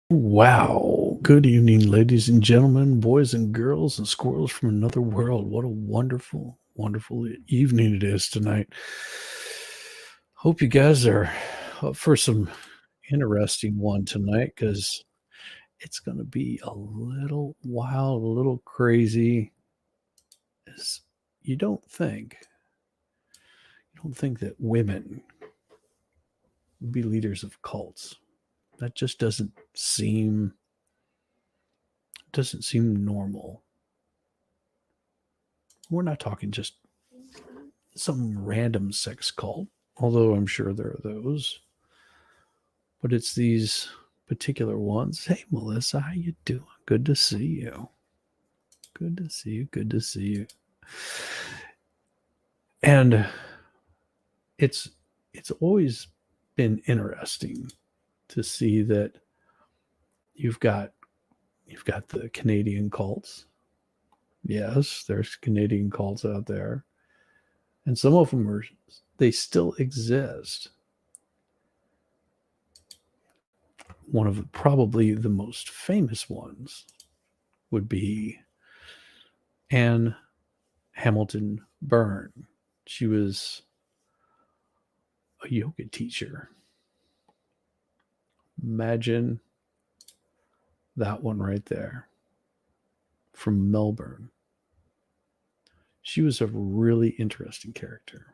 Wow. Good evening, ladies and gentlemen, boys and girls, and squirrels from another world. What a wonderful, wonderful evening it is tonight. Hope you guys are up for some interesting one tonight because it's going to be a little wild, a little crazy. As you don't think that women would be leaders of cults. That just doesn't seem normal. We're not talking just some random sex cult, although I'm sure there are those. But it's these particular ones. Hey, Melissa, how you doing? Good to see you. Good to see you. Good to see you. And it's always been interesting to see that you've got the Canadian cults. Yes, there's Canadian cults out there. And some of them they still exist. One of probably the most famous ones would be Anne Hamilton Byrne. She was a yoga teacher. Imagine that one right there, from Melbourne. She was a really interesting character.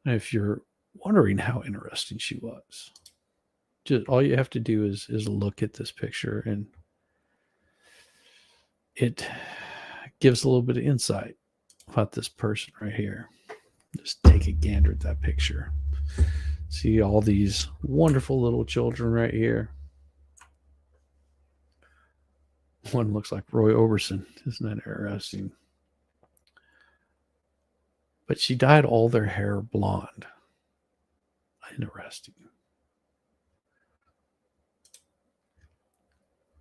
And if you're wondering how interesting she was, just all you have to do is look at this picture, and it gives a little bit of insight about this person right here. Just take a gander at that picture. See all these wonderful little children right here. One looks like Roy Orbison. Isn't that interesting? But she dyed all their hair blonde. Interesting.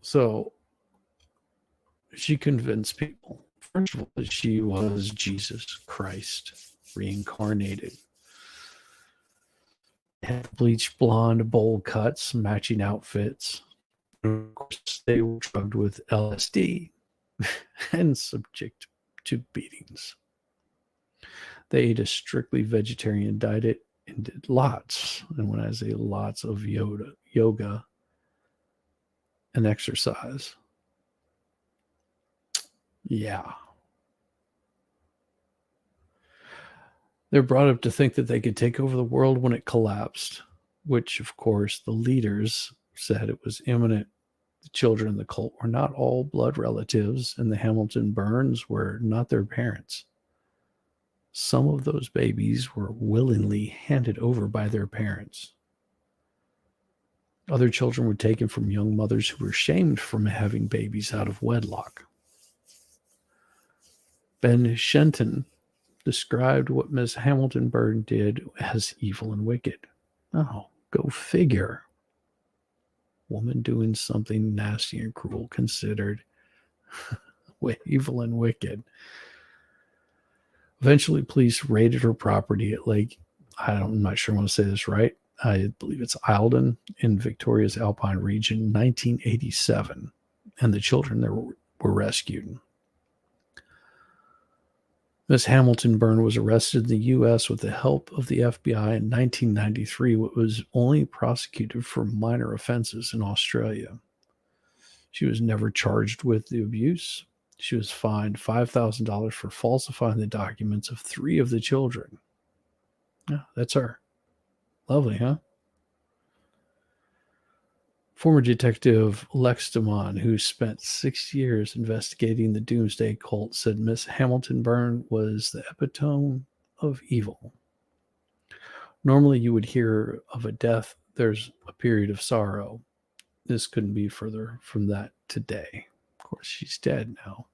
So she convinced people. First of all, she was Jesus Christ reincarnated. Had bleached blonde bowl cuts, matching outfits. And of course, they were drugged with LSD and subject to beatings. They ate a strictly vegetarian diet and did lots, and when I say lots of yoga and exercise. Yeah. They're brought up to think that they could take over the world when it collapsed, which, of course, the leaders said it was imminent. The children in the cult were not all blood relatives, and the Hamilton Burns were not their parents. Some of those babies were willingly handed over by their parents. Other children were taken from young mothers who were shamed from having babies out of wedlock. Ben Shenton described what Miss Hamilton Byrne did as evil and wicked. Oh, go figure. Woman doing something nasty and cruel considered evil and wicked. Eventually, police raided her property at I'm not sure I want to say this right. I believe it's Eildon in Victoria's Alpine region, 1987. And the children there were rescued. Miss Hamilton Byrne was arrested in the U.S. with the help of the FBI in 1993, but was only prosecuted for minor offenses in Australia. She was never charged with the abuse. She was fined $5,000 for falsifying the documents of 3 of the children. Yeah, that's her. Lovely, huh? Former detective Lex DeMond, who spent 6 years investigating the Doomsday Cult, said Miss Hamilton Byrne was the epitome of evil. Normally, you would hear of a death, there's a period of sorrow. this couldn't be further from that today. Of course, she's dead now.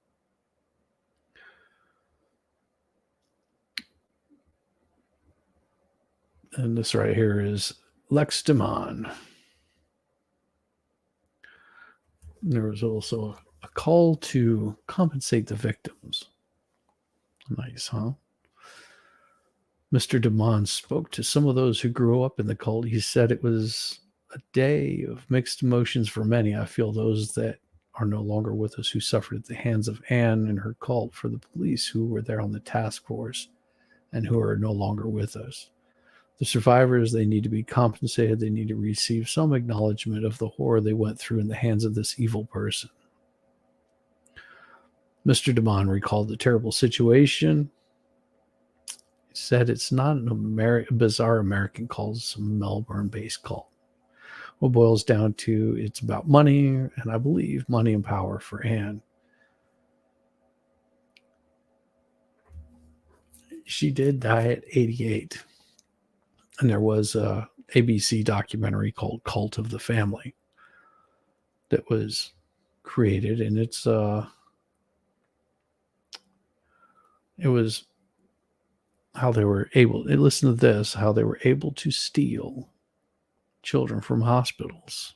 And this right here is Lex Demon. There was also a call to compensate the victims. Nice, huh? Mr. Demon spoke to some of those who grew up in the cult. He said it was a day of mixed emotions for many. I feel those that are no longer with us who suffered at the hands of Anne and her cult, for the police who were there on the task force and who are no longer with us. The survivors, they need to be compensated. They need to receive some acknowledgement of the horror they went through in the hands of this evil person. Mr. Demon recalled the terrible situation. He said it's not a bizarre American cult, it's a Melbourne-based cult. What boils down to, it's about money, and I believe money and power for Anne. She did die at 88. And there was a ABC documentary called Cult of the Family that was created, and it was how they were able, listen to this, how they were able to steal children from hospitals.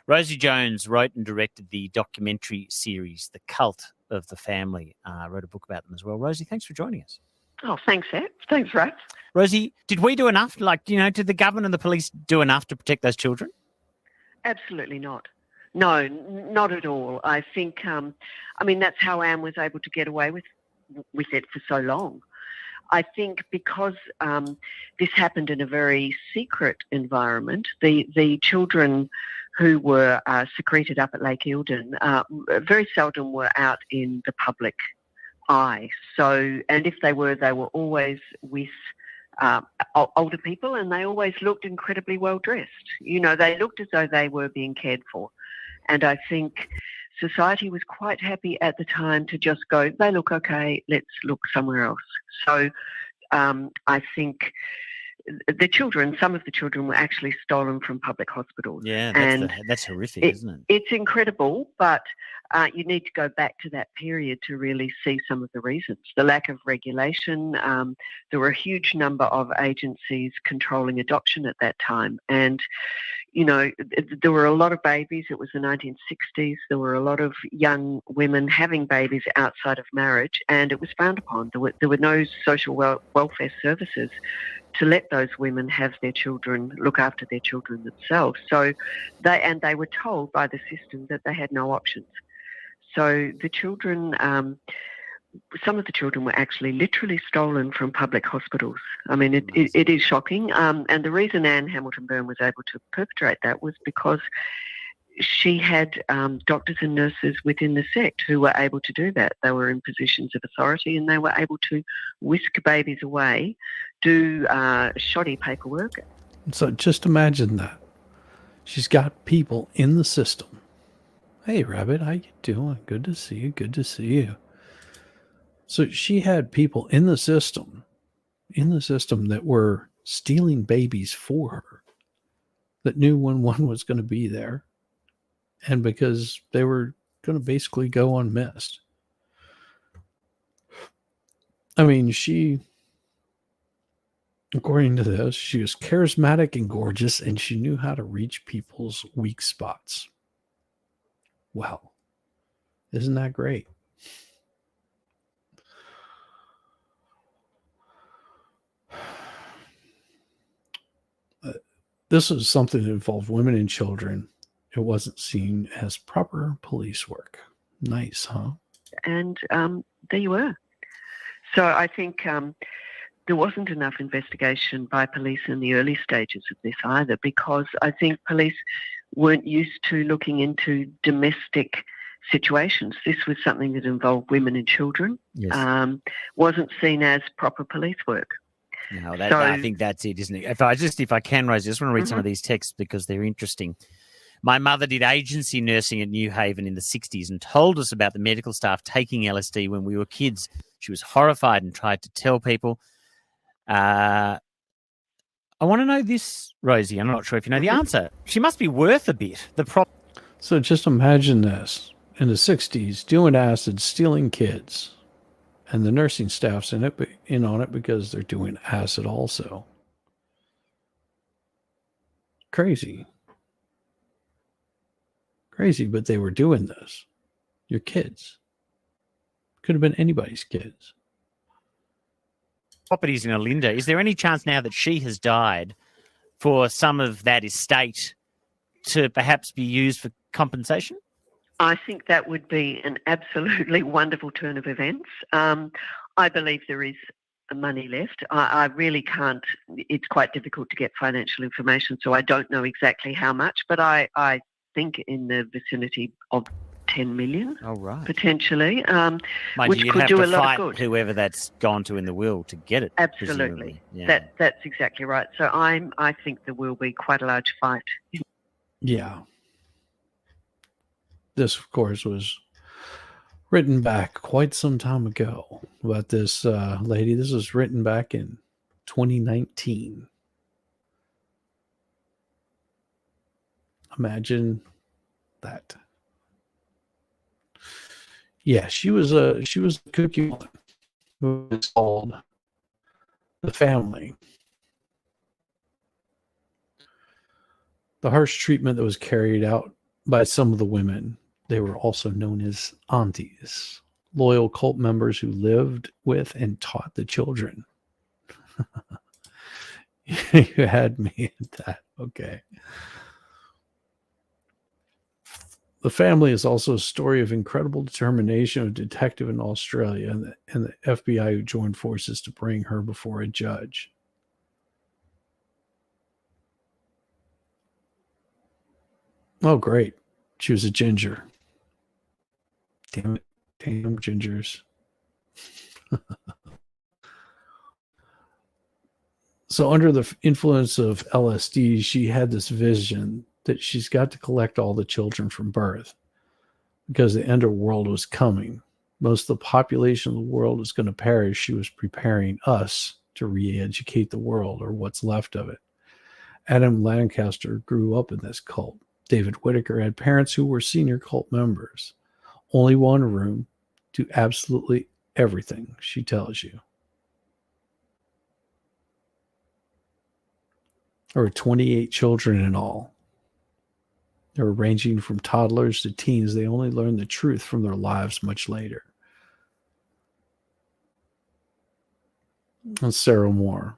Rosie Jones wrote and directed the documentary series, The Cult of the Family. Wrote a book about them as well. Rosie, thanks for joining us. Oh, thanks, Ed. Thanks, Russ. Rosie, did we do enough? Did the government and the police do enough to protect those children? Absolutely not. No, not at all. I think, that's how Anne was able to get away with it for so long. I think because this happened in a very secret environment, the children who were secreted up at Lake Eildon very seldom were out in the public eye. So, and if they were always with older people, and they always looked incredibly well dressed. They looked as though they were being cared for. And I think society was quite happy at the time to just go, they look okay, let's look somewhere else. So I think some of the children were actually stolen from public hospitals. Yeah, that's horrific, isn't it? It's incredible, but you need to go back to that period to really see some of the reasons. The lack of regulation, there were a huge number of agencies controlling adoption at that time. And, there were a lot of babies. It was the 1960s. There were a lot of young women having babies outside of marriage, and it was frowned upon. There were no social welfare services to let those women have their children, look after their children themselves. So they were told by the system that they had no options. So the children, some of the children were actually literally stolen from public hospitals. I mean, it is shocking. And the reason Anne Hamilton Byrne was able to perpetrate that was because she had doctors and nurses within the sect who were able to do that. They were in positions of authority, and they were able to whisk babies away, do shoddy paperwork. So just imagine that. She's got people in the system. Hey, Rabbit, how you doing? Good to see you. Good to see you. So she had people in the system that were stealing babies for her, that knew when one was going to be there, and because they were going to basically go unmissed. I mean, according to this, she was charismatic and gorgeous, and she knew how to reach people's weak spots. Wow. Isn't that great? This was something that involved women and children. It wasn't seen as proper police work. Nice, huh? And there you were. So I think there wasn't enough investigation by police in the early stages of this either, because I think police weren't used to looking into domestic situations. This was something that involved women and children. Yes. Wasn't seen as proper police work. No, I think that's it, isn't it? If I can, Rosie, I just want to read some of these texts because they're interesting. My mother did agency nursing at New Haven in the 60s and told us about the medical staff taking LSD when we were kids. She was horrified and tried to tell people. I want to know this, Rosie. I'm not sure if you know the answer. She must be worth a bit. So just imagine this. In the 60s, doing acid, stealing kids. And the nursing staff's in on it because they're doing acid also. Crazy. Crazy, but they were doing this. Your kids. Could have been anybody's kids. Properties in Olinda. Is there any chance now that she has died for some of that estate to perhaps be used for compensation? I think that would be an absolutely wonderful turn of events. I believe there is money left. I really can't. It's quite difficult to get financial information, so I don't know exactly how much, but I think in the vicinity of 10 million, potentially, which you'd could have do to a lot fight of good. Whoever that's gone to in the will to get it. Absolutely, yeah. That's exactly right. So I think there will be quite a large fight. Yeah. This, of course, was written back quite some time ago about this lady. This was written back in 2019. Imagine that. Yeah, she was a cookie woman who was called the family. The harsh treatment that was carried out by some of the women, they were also known as aunties, loyal cult members who lived with and taught the children. You had me at that. Okay. The family is also a story of incredible determination of a detective in Australia and the FBI who joined forces to bring her before a judge. Oh, great. She was a ginger. Damn it. Damn gingers. So under the influence of LSD, she had this vision that she's got to collect all the children from birth because the end of the world was coming. Most of the population of the world is going to perish. She was preparing us to re-educate the world, or what's left of it. Adam Lancaster grew up in this cult. David Whitaker had parents who were senior cult members. Only one room, do absolutely everything she tells you. There were 28 children in all. They were ranging from toddlers to teens. They only learned the truth from their lives much later. And Sarah Moore.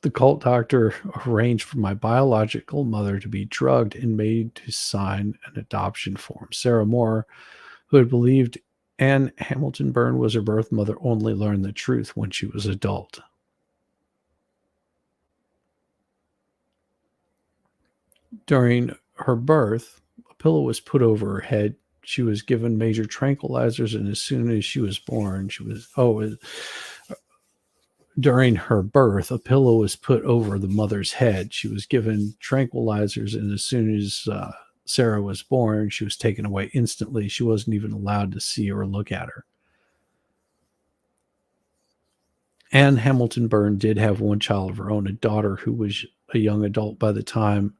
The cult doctor arranged for my biological mother to be drugged and made to sign an adoption form. Sarah Moore, who had believed Anne Hamilton Byrne was her birth mother, only learned the truth when she was adult. During her birth, a pillow was put over her head. She was given major tranquilizers, and as soon as she was born, during her birth, a pillow was put over the mother's head. She was given tranquilizers, and as soon as Sarah was born, she was taken away instantly. She wasn't even allowed to see or look at her. Anne Hamilton Byrne did have one child of her own, a daughter who was a young adult by the time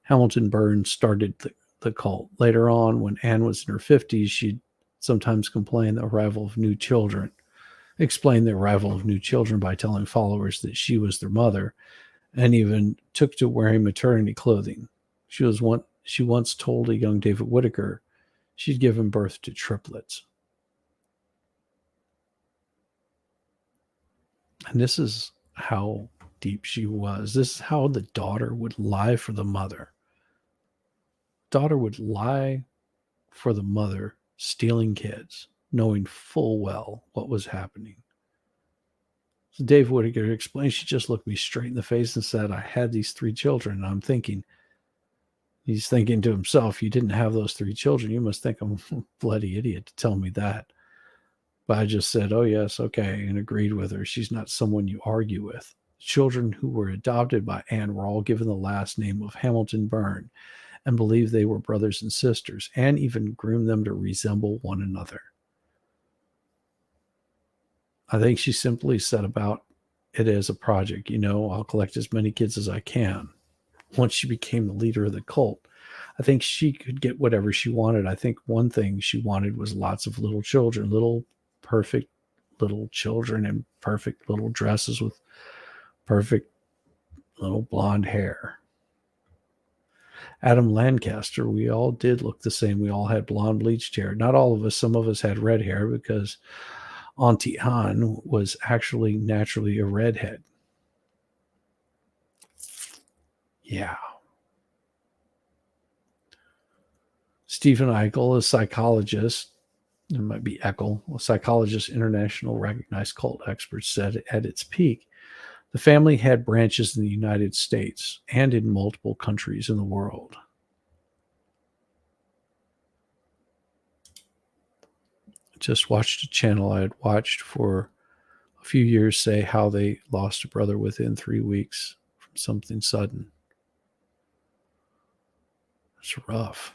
Hamilton Byrne started the cult. Later on, when Anne was in her 50s, she'd sometimes explain the arrival of new children by telling followers that she was their mother, and even took to wearing maternity clothing. She once told a young David Whitaker she'd given birth to triplets. And this is how deep she was. This is how the daughter would lie for the mother. Daughter would lie for the mother, stealing kids, knowing full well what was happening. So Dave Whitaker explained, she just looked me straight in the face and said, I had these 3 children. And I'm thinking, he's thinking to himself, you didn't have those 3 children. You must think I'm a bloody idiot to tell me that. But I just said, oh, yes, okay, and agreed with her. She's not someone you argue with. Children who were adopted by Anne were all given the last name of Hamilton Byrne and believed they were brothers and sisters, and even groomed them to resemble one another. I think she simply set about it as a project. I'll collect as many kids as I can. Once she became the leader of the cult, I think she could get whatever she wanted. I think one thing she wanted was lots of little children, little perfect little children in perfect little dresses with perfect little blonde hair. Adam Lancaster, we all did look the same. We all had blonde bleached hair. Not all of us. Some of us had red hair because Auntie Han was actually naturally a redhead. Yeah. Stephen Eichel, a psychologist, it might be Eckel, a psychologist, international recognized cult expert, said at its peak, the family had branches in the United States and in multiple countries in the world. Just watched a channel I had watched for a few years say how they lost a brother within 3 weeks from something sudden. It's rough.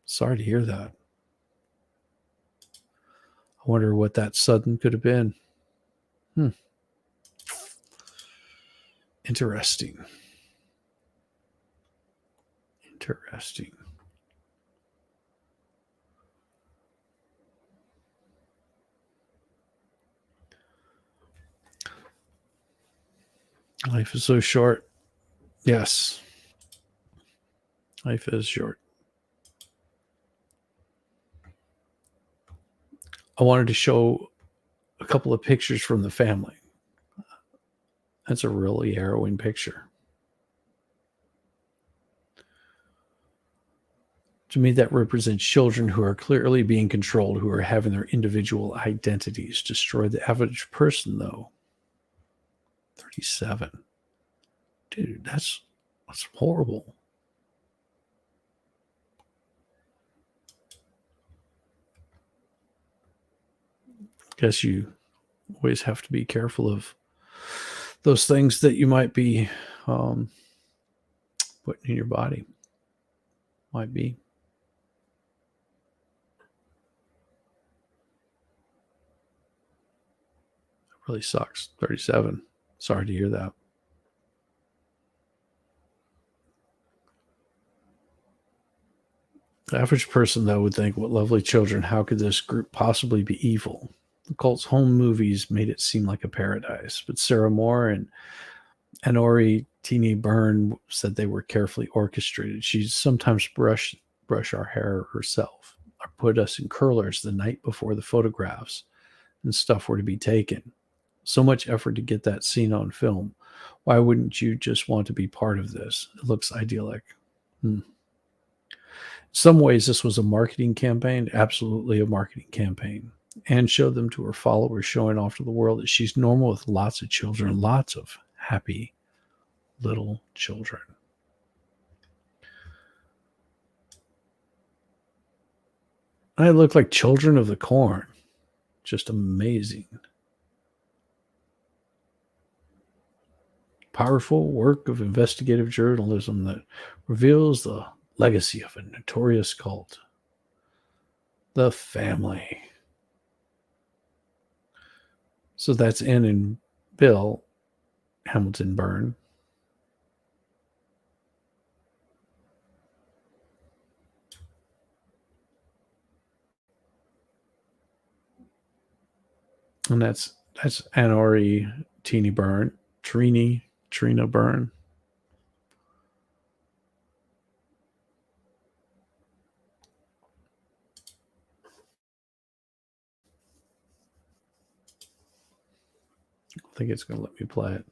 Sorry to hear that. I wonder what that sudden could have been. Interesting. Life is so short. Yes. Life is short. I wanted to show a couple of pictures from the family. That's a really harrowing picture. To me, that represents children who are clearly being controlled, who are having their individual identities destroyed. The average person, though, 37. Dude, that's horrible. Guess you always have to be careful of those things that you might be putting in your body. Might be. It really sucks. 37. Sorry to hear that. The average person, though, would think, what lovely children. How could this group possibly be evil? The cult's home movies made it seem like a paradise, but Sarah Moore and Anori Teeny Byrne said they were carefully orchestrated. She'd sometimes brush our hair herself, or put us in curlers the night before the photographs and stuff were to be taken. So much effort to get that scene on film. Why wouldn't you just want to be part of this? It looks idyllic. In some ways, this was a marketing campaign, absolutely a marketing campaign, and showed them to her followers, showing off to the world that she's normal with lots of children, lots of happy little children. I look like children of the corn. Just amazing. Powerful work of investigative journalism that reveals the legacy of a notorious cult. The family. So that's Ann and Bill Hamilton Byrne. And that's Anori Teeny Byrne. Trina Byrne. I think it's going to let me play it.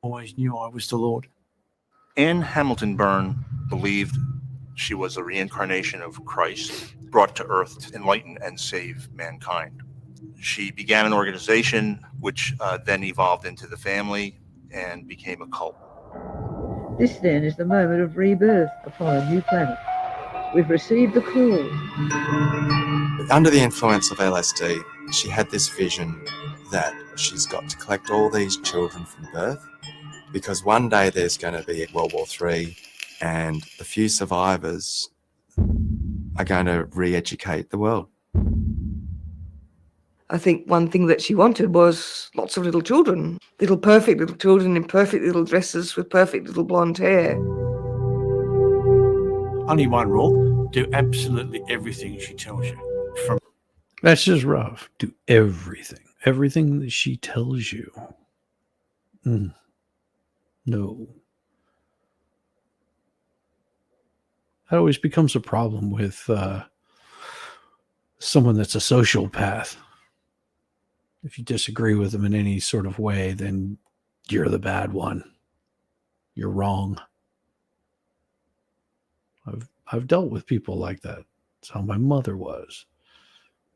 Always knew I was the Lord. Anne Hamilton Byrne believed she was a reincarnation of Christ, brought to earth to enlighten and save mankind. She began an organization which then evolved into the family and became a cult. This then is the moment of rebirth upon a new planet. We've received the call. Under the influence of LSD, she had this vision that she's got to collect all these children from birth because one day there's going to be World War III, and the few survivors are going to re-educate the world. I think one thing that she wanted was lots of little children, perfect little children in perfect little dresses with perfect little blonde hair. Only one rule: do absolutely everything she tells you. That's just rough. Do everything that she tells you. No. That always becomes a problem with someone that's a sociopath. If you disagree with them in any sort of way, then you're the bad one. You're wrong. I've dealt with people like that. That's how my mother was.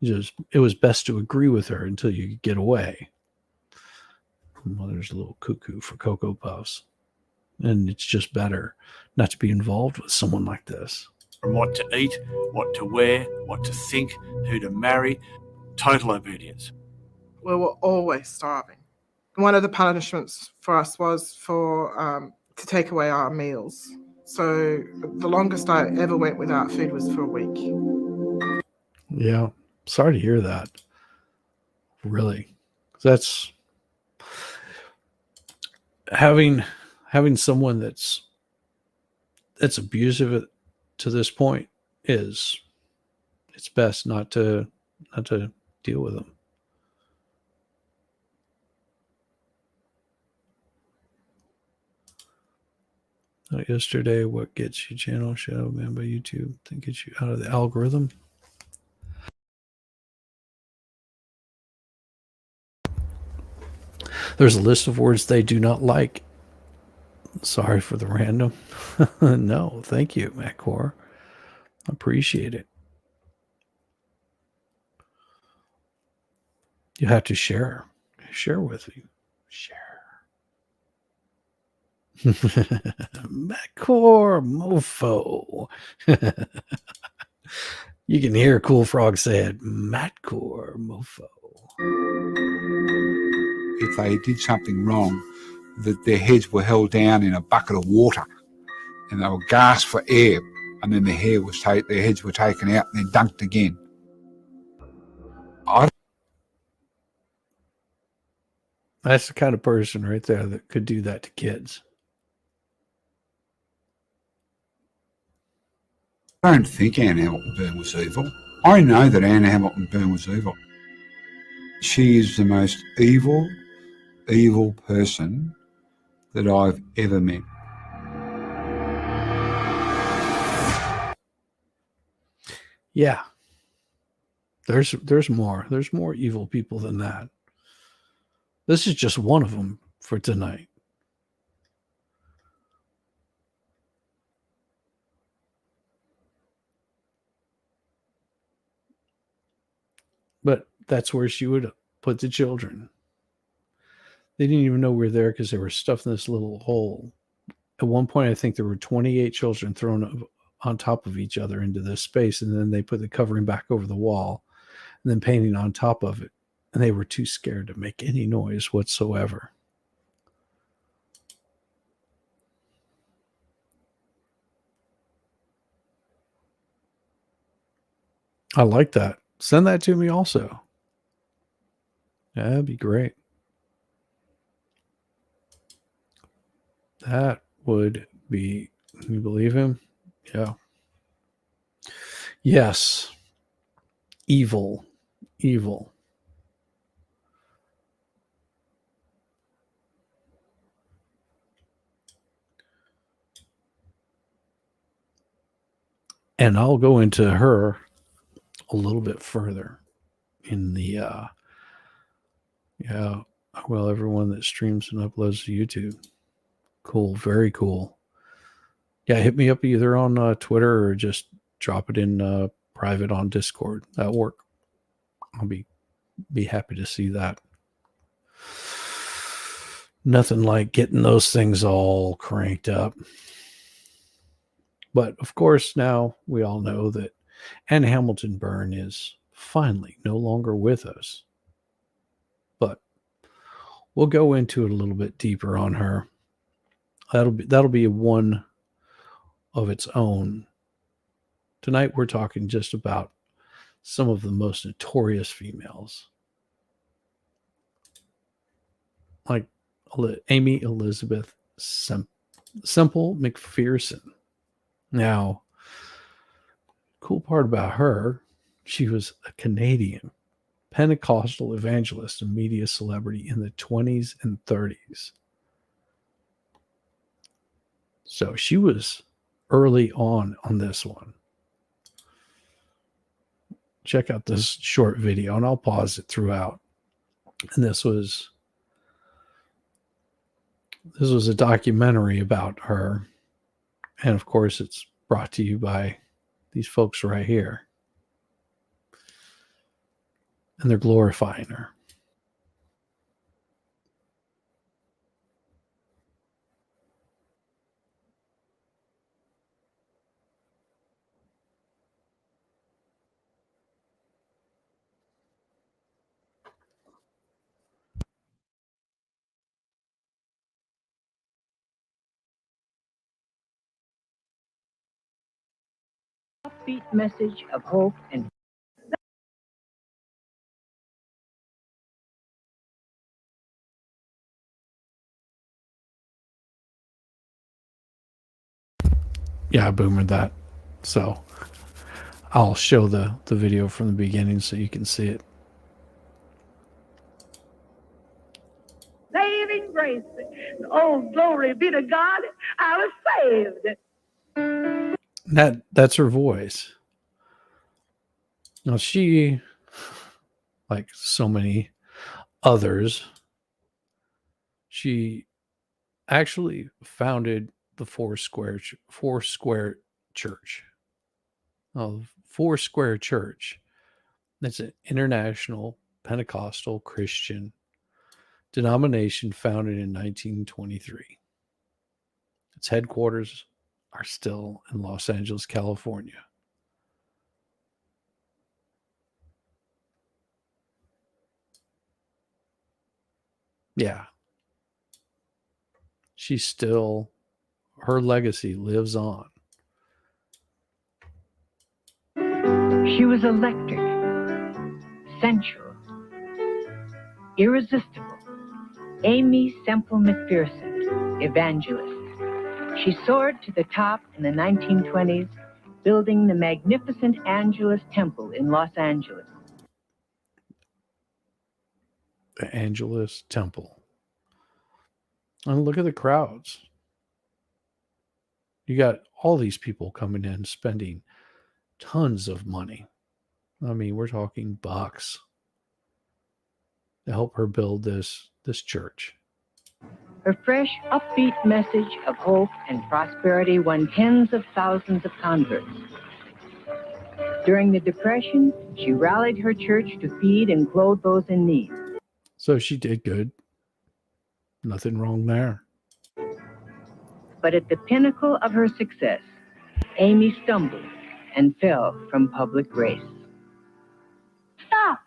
It was best to agree with her until you could get away. My mother's a little cuckoo for Cocoa Puffs. And it's just better not to be involved with someone like this. From what to eat, what to wear, what to think, who to marry, total obedience. We were always starving. One of the punishments for us was to take away our meals. So the longest I ever went without food was for a week. Yeah. Sorry to hear that. Really. That's having someone that's abusive to this point it's best not to deal with them. Yesterday, what gets you channel shadow banned by YouTube? That gets you out of the algorithm. There's a list of words they do not like. Sorry for the random. No, thank you, Matt Core. Appreciate it. You have to share with you. Share. Matt Core mofo. You can hear Cool Frog say it. Matt Core mofo. If they did something wrong, that their heads were held down in a bucket of water and they would gasp for air, and then their heads were taken out and then dunked again. That's the kind of person right there that could do that to kids. I don't think Anne Hamilton Byrne was evil. I know that Anne Hamilton Byrne was evil. She is the most evil person that I've ever met. Yeah. There's more. There's more evil people than that. This is just one of them for tonight. But that's where she would put the children. They didn't even know we were there because they were stuffed in this little hole. At one point, I think there were 28 children thrown on top of each other into this space, and then they put the covering back over the wall and then painting on top of it. And they were too scared to make any noise whatsoever. I like that. Send that to me also. That'd be great. That would be, can you believe him? Yeah. Yes. Evil. And I'll go into her a little bit further in the, everyone that streams and uploads to YouTube. Cool. Very cool. Yeah. Hit me up either on Twitter or just drop it in private on Discord. That'll work. I'll be happy to see that. Nothing like getting those things all cranked up. But of course, now we all know that Anne Hamilton Byrne is finally no longer with us. But we'll go into it a little bit deeper on her. That'll be one of its own. Tonight we're talking just about some of the most notorious females, like Amy Elizabeth Semple McPherson. Now, cool part about her, she was a Canadian Pentecostal evangelist and media celebrity in the 20s and 30s. So she was early on this one. Check out this short video, and I'll pause it throughout. And this was a documentary about her. And of course, it's brought to you by these folks right here. And they're glorifying her. Upbeat message of hope and Yeah, I boomered that. So I'll show the video from the beginning so you can see it. saving grace. Oh, glory be to God. I was saved. That's her voice. Now she, like so many others, she actually founded the Foursquare Church. Foursquare Church. It's an international Pentecostal Christian denomination founded in 1923. Its headquarters are still in Los Angeles, California. Yeah. Her legacy lives on. She was electric, sensual, irresistible. Amy Semple McPherson, evangelist. She soared to the top in the 1920s, building the magnificent Angelus Temple in Los Angeles. The Angelus Temple. And look at the crowds. You got all these people coming in spending tons of money. I mean, we're talking bucks to help her build this church. Her fresh, upbeat message of hope and prosperity won tens of thousands of converts. During the Depression, she rallied her church to feed and clothe those in need. So she did good. Nothing wrong there. But at the pinnacle of her success, Amy stumbled and fell from public grace. Stop!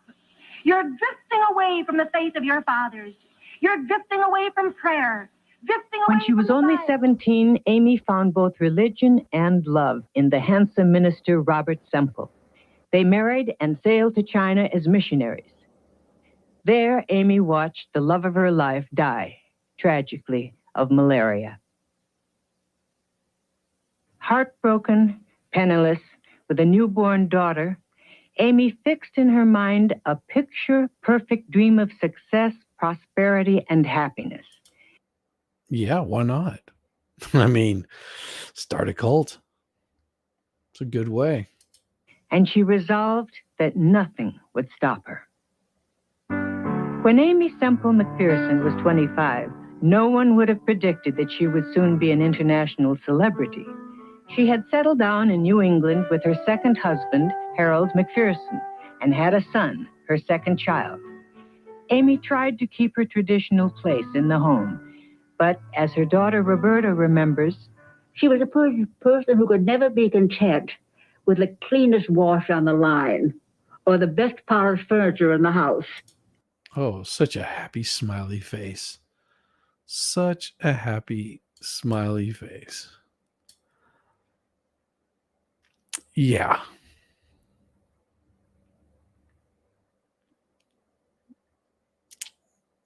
You're drifting away from the faith of your fathers. You're drifting away from prayer. Drifting away. When she was only 17, Amy found both religion and love in the handsome minister Robert Semple. They married and sailed to China as missionaries. There, Amy watched the love of her life die, tragically, of malaria. Heartbroken, penniless, with a newborn daughter, Amy fixed in her mind a picture-perfect dream of success, prosperity, and happiness. Yeah, why not? I mean, start a cult. It's a good way. And she resolved that nothing would stop her. When Amy Semple McPherson was 25, no one would have predicted that she would soon be an international celebrity. She had settled down in New England with her second husband, Harold McPherson, and had a son, her second child. Amy tried to keep her traditional place in the home, but as her daughter Roberta remembers, she was a person who could never be content with the cleanest wash on the line or the best polished furniture in the house. Oh, such a happy, smiley face. Such a happy, Smiley face. Yeah.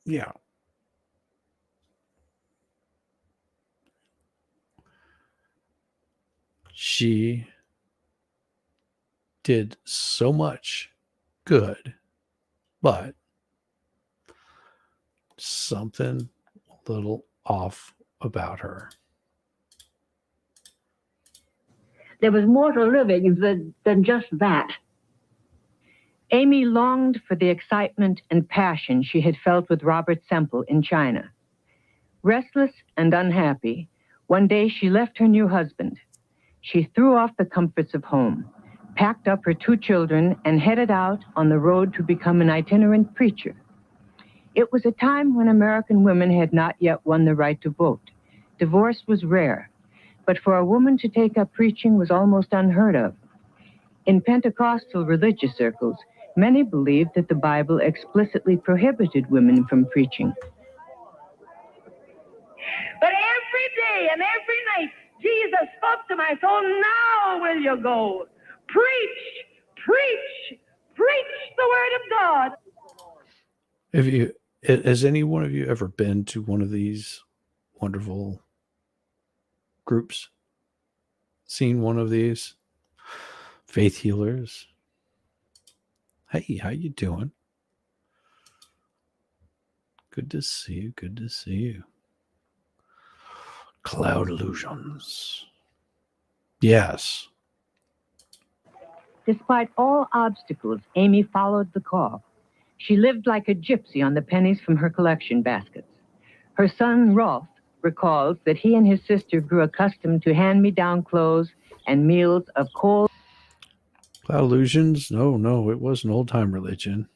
Yeah. She did so much good, but something a little off about her. There was more to living than just that. Amy longed for the excitement and passion she had felt with Robert Semple in China. Restless and unhappy, one day she left her new husband. She threw off the comforts of home, packed up her 2 children, and headed out on the road to become an itinerant preacher. It was a time when American women had not yet won the right to vote. Divorce was rare, but for a woman to take up preaching was almost unheard of. In Pentecostal religious circles, many believed that the Bible explicitly prohibited women from preaching. But every day and every night, Jesus spoke to my soul, now will you go? Preach, preach, preach the word of God. Has any one of you ever been to one of these wonderful groups? Seen one of these? Faith healers. Hey, how you doing? Good to see you. Good to see you. Cloud illusions. Yes. Despite all obstacles, Amy followed the call. She lived like a gypsy on the pennies from her collection baskets. Her son, Rolf, recalls that he and his sister grew accustomed to hand-me-down clothes and meals of cold. Cloud illusions? No, it was an old-time religion.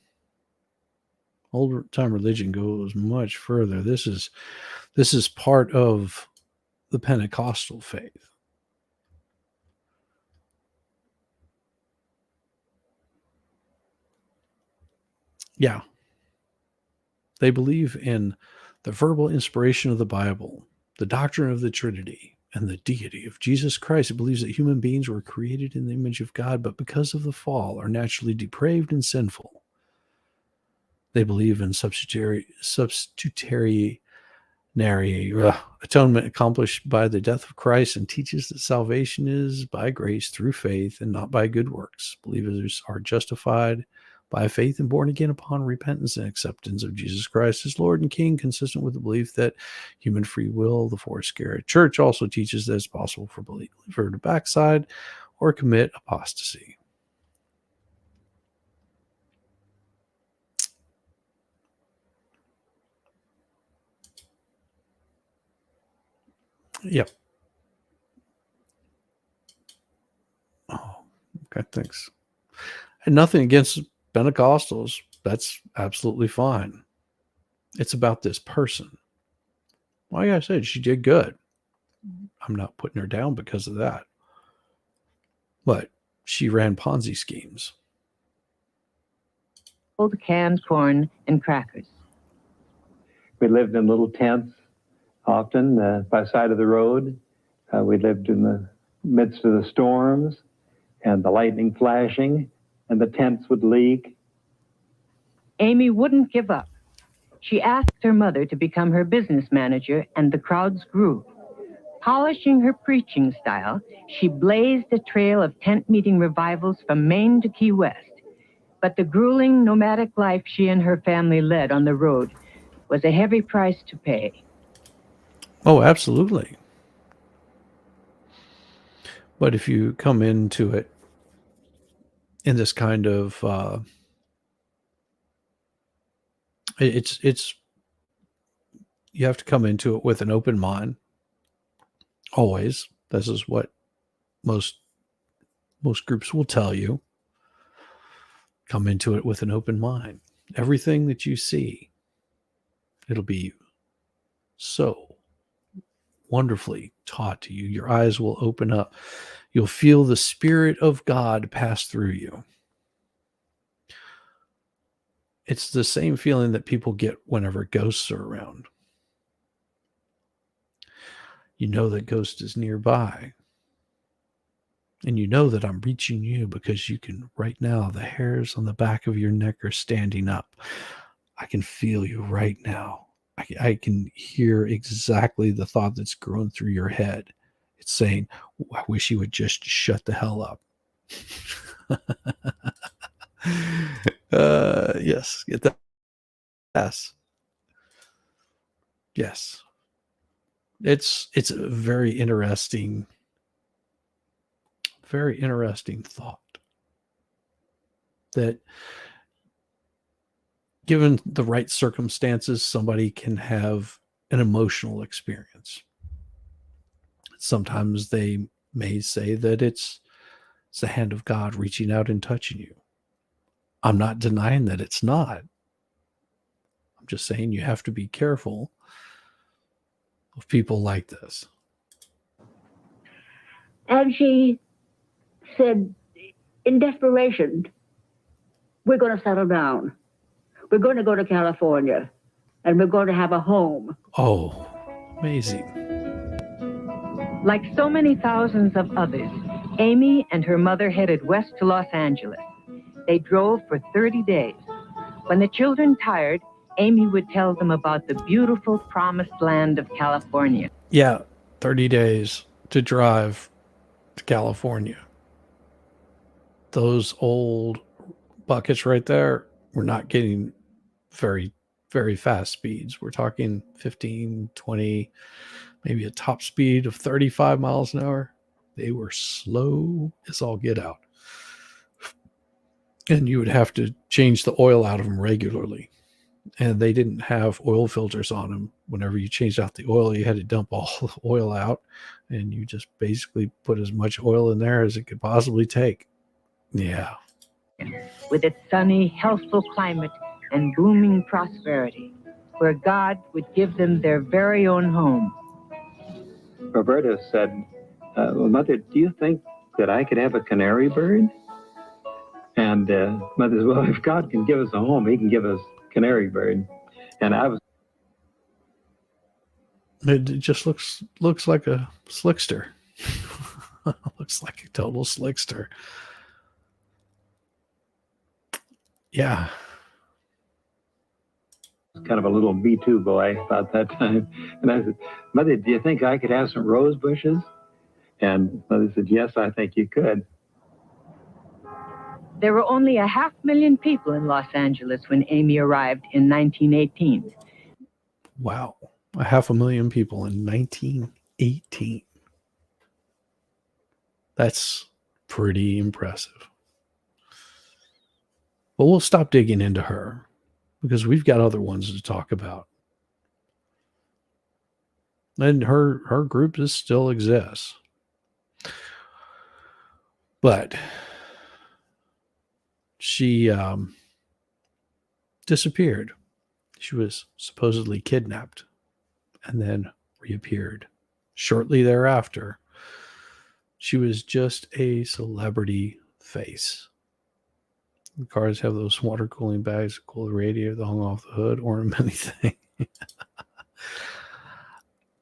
Old-time religion goes much further. This is part of the Pentecostal faith. Yeah. They believe in the verbal inspiration of the Bible, the doctrine of the Trinity, and the deity of Jesus Christ. It believes that human beings were created in the image of God, but because of the fall are naturally depraved and sinful. They believe in substitutionary atonement accomplished by the death of Christ, and teaches that salvation is by grace through faith and not by good works. Believers are justified by faith and born again upon repentance and acceptance of Jesus Christ as Lord and King, consistent with the belief that human free will, the Four-Square Church, also teaches that it's possible for a believer to backslide or commit apostasy. Yep. Oh, okay, thanks. And nothing against Pentecostals. That's absolutely fine. It's about this person. Like I said, she did good. I'm not putting her down because of that. But she ran Ponzi schemes. Old canned corn and crackers. We lived in little tents, often by the side of the road. We lived in the midst of the storms and the lightning flashing, and the tents would leak. Amy wouldn't give up. She asked her mother to become her business manager, and the crowds grew. Polishing her preaching style, she blazed a trail of tent meeting revivals from Maine to Key West. But the grueling nomadic life she and her family led on the road was a heavy price to pay. Oh, absolutely. But if you come into it in this kind of it's you have to come into it with an open mind. Always. This is what most groups will tell you. Come into it with an open mind. Everything that you see, it'll be so wonderfully taught to you. Your eyes will open up. You'll feel the Spirit of God pass through you. It's the same feeling that people get whenever ghosts are around. You know that ghost is nearby. And you know that I'm reaching you because you can, right now, the hairs on the back of your neck are standing up. I can feel you right now. I can hear exactly the thought that's growing through your head. It's saying, I wish you would just shut the hell up. Yes, get that. Yes. Yes. It's a very interesting thought that given the right circumstances, somebody can have an emotional experience. Sometimes they may say that it's the hand of God reaching out and touching you. I'm not denying that it's not. I'm just saying you have to be careful of people like this. And she said, in desperation, we're going to settle down. We're going to go to California, and we're going to have a home. Oh, amazing. Like so many thousands of others, Amy and her mother headed west to Los Angeles. They drove for 30 days. When the children tired, Amy would tell them about the beautiful promised land of California. Yeah, 30 days to drive to California. Those old buckets right there, we're not getting very, very fast speeds. We're talking 15, 20, maybe a top speed of 35 miles an hour. They were slow as all get out. And you would have to change the oil out of them regularly. And they didn't have oil filters on them. Whenever you changed out the oil, you had to dump all the oil out. And you just basically put as much oil in there as it could possibly take. Yeah. With its sunny, healthful climate and booming prosperity, where God would give them their very own home. Roberta said, well, Mother, do you think that I could have a canary bird? And Mother said, well, if God can give us a home, he can give us a canary bird. And I was... It just looks like a slickster. Looks like a total slickster. Yeah. Kind of a little B2 boy about that time. And I said, Mother, do you think I could have some rose bushes? And Mother said, yes, I think you could. There were only 500,000 people in Los Angeles when Amy arrived in 1918. Wow. 500,000 people in 1918. That's pretty impressive. But we'll stop digging into her because we've got other ones to talk about. And her group still exists. But she disappeared. She was supposedly kidnapped and then reappeared. Shortly thereafter, she was just a celebrity face. The cars have those water cooling bags that cool the radiator that hung off the hood, ornamenty thing.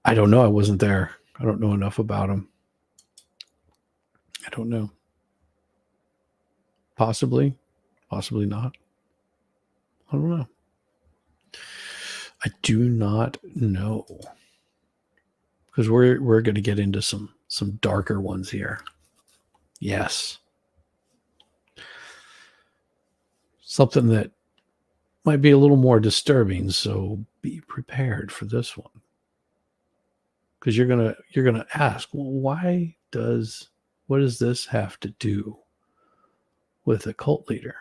I don't know. I wasn't there. I don't know enough about them. I don't know. Possibly. Possibly not. I don't know. I do not know. Because we're going to get into some darker ones here. Yes. Something that might be a little more disturbing, so be prepared for this one. Because you're gonna ask, well, what does this have to do with a cult leader?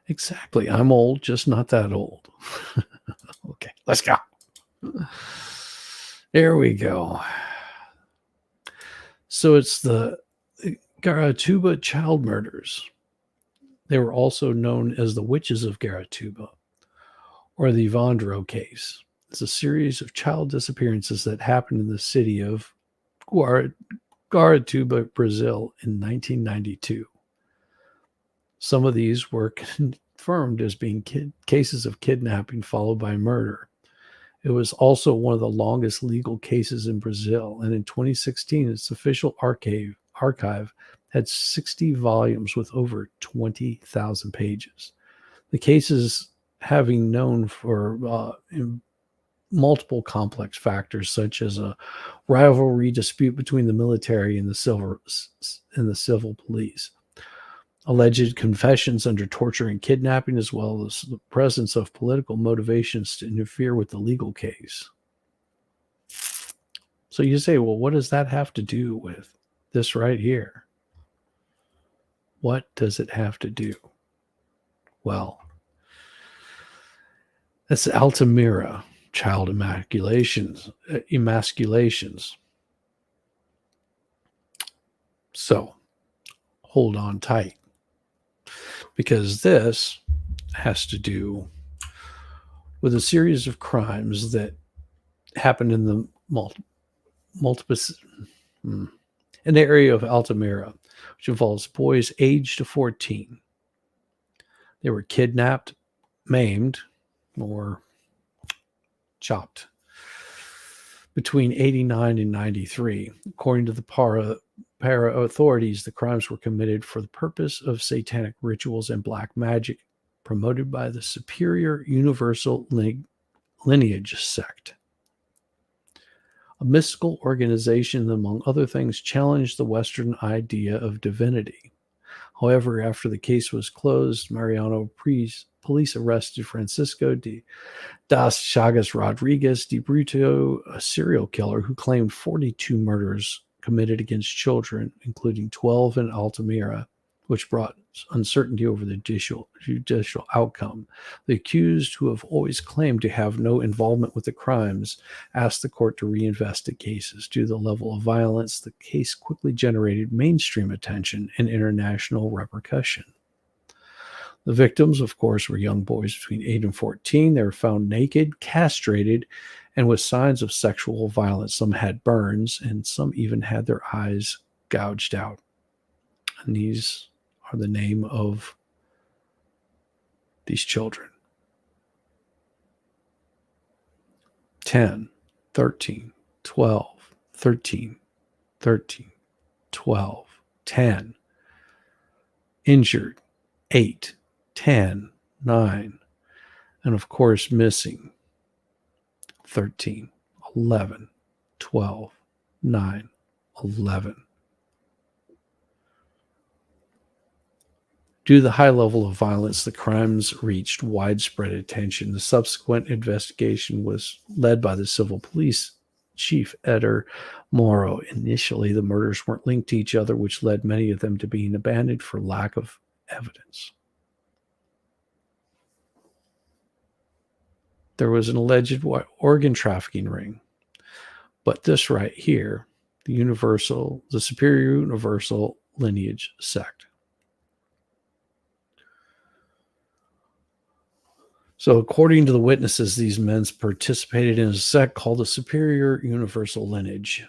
Exactly. I'm old, just not that old. Okay, let's go. There we go. So it's the Garatuba child murders. They were also known as the Witches of Garatuba, or the Vondro case. It's a series of child disappearances that happened in the city of Garatuba, Brazil in 1992. Some of these were confirmed as being cases of kidnapping followed by murder, It was also one of the longest legal cases in Brazil, and in 2016, its official archive had 60 volumes with over 20,000 pages. The case is having known for multiple complex factors, such as a rivalry dispute between the military and the civil police, alleged confessions under torture and kidnapping, as well as the presence of political motivations to interfere with the legal case. So you say, well, what does that have to do with this right here? What does it have to do? Well, that's Altamira child emasculations. So hold on tight, because this has to do with a series of crimes that happened in the in the area of Altamira, which involves boys aged 14. They were kidnapped, maimed, or chopped between 89 and 93. According to the para authorities, the crimes were committed for the purpose of satanic rituals and black magic promoted by the Superior Universal Lineage sect, a mystical organization that, among other things, challenged the Western idea of divinity. However, after the case was closed, Mariano police arrested Francisco das Chagas Rodriguez de Brito, a serial killer who claimed 42 murders committed against children, including 12 in Altamira, which brought uncertainty over the judicial outcome. The accused, who have always claimed to have no involvement with the crimes, asked the court to reinvest cases. Due to the level of violence, the case quickly generated mainstream attention and international repercussion. The victims, of course, were young boys between 8 and 14. They were found naked, castrated, and with signs of sexual violence. Some had burns, and some even had their eyes gouged out. And these are the name of these children: 10, 13, 12, 13, 13, 12, 10. Injured, 8, 10, 9. And of course, missing, 13, 11, 12, 9, 11. Due to the high level of violence, the crimes reached widespread attention. The subsequent investigation was led by the civil police chief, Eder Moro. Initially, the murders weren't linked to each other, which led many of them to being abandoned for lack of evidence. There was an alleged organ trafficking ring, but this right here, the Superior Universal Lineage sect. So according to the witnesses, these men participated in a sect called the Superior Universal Lineage,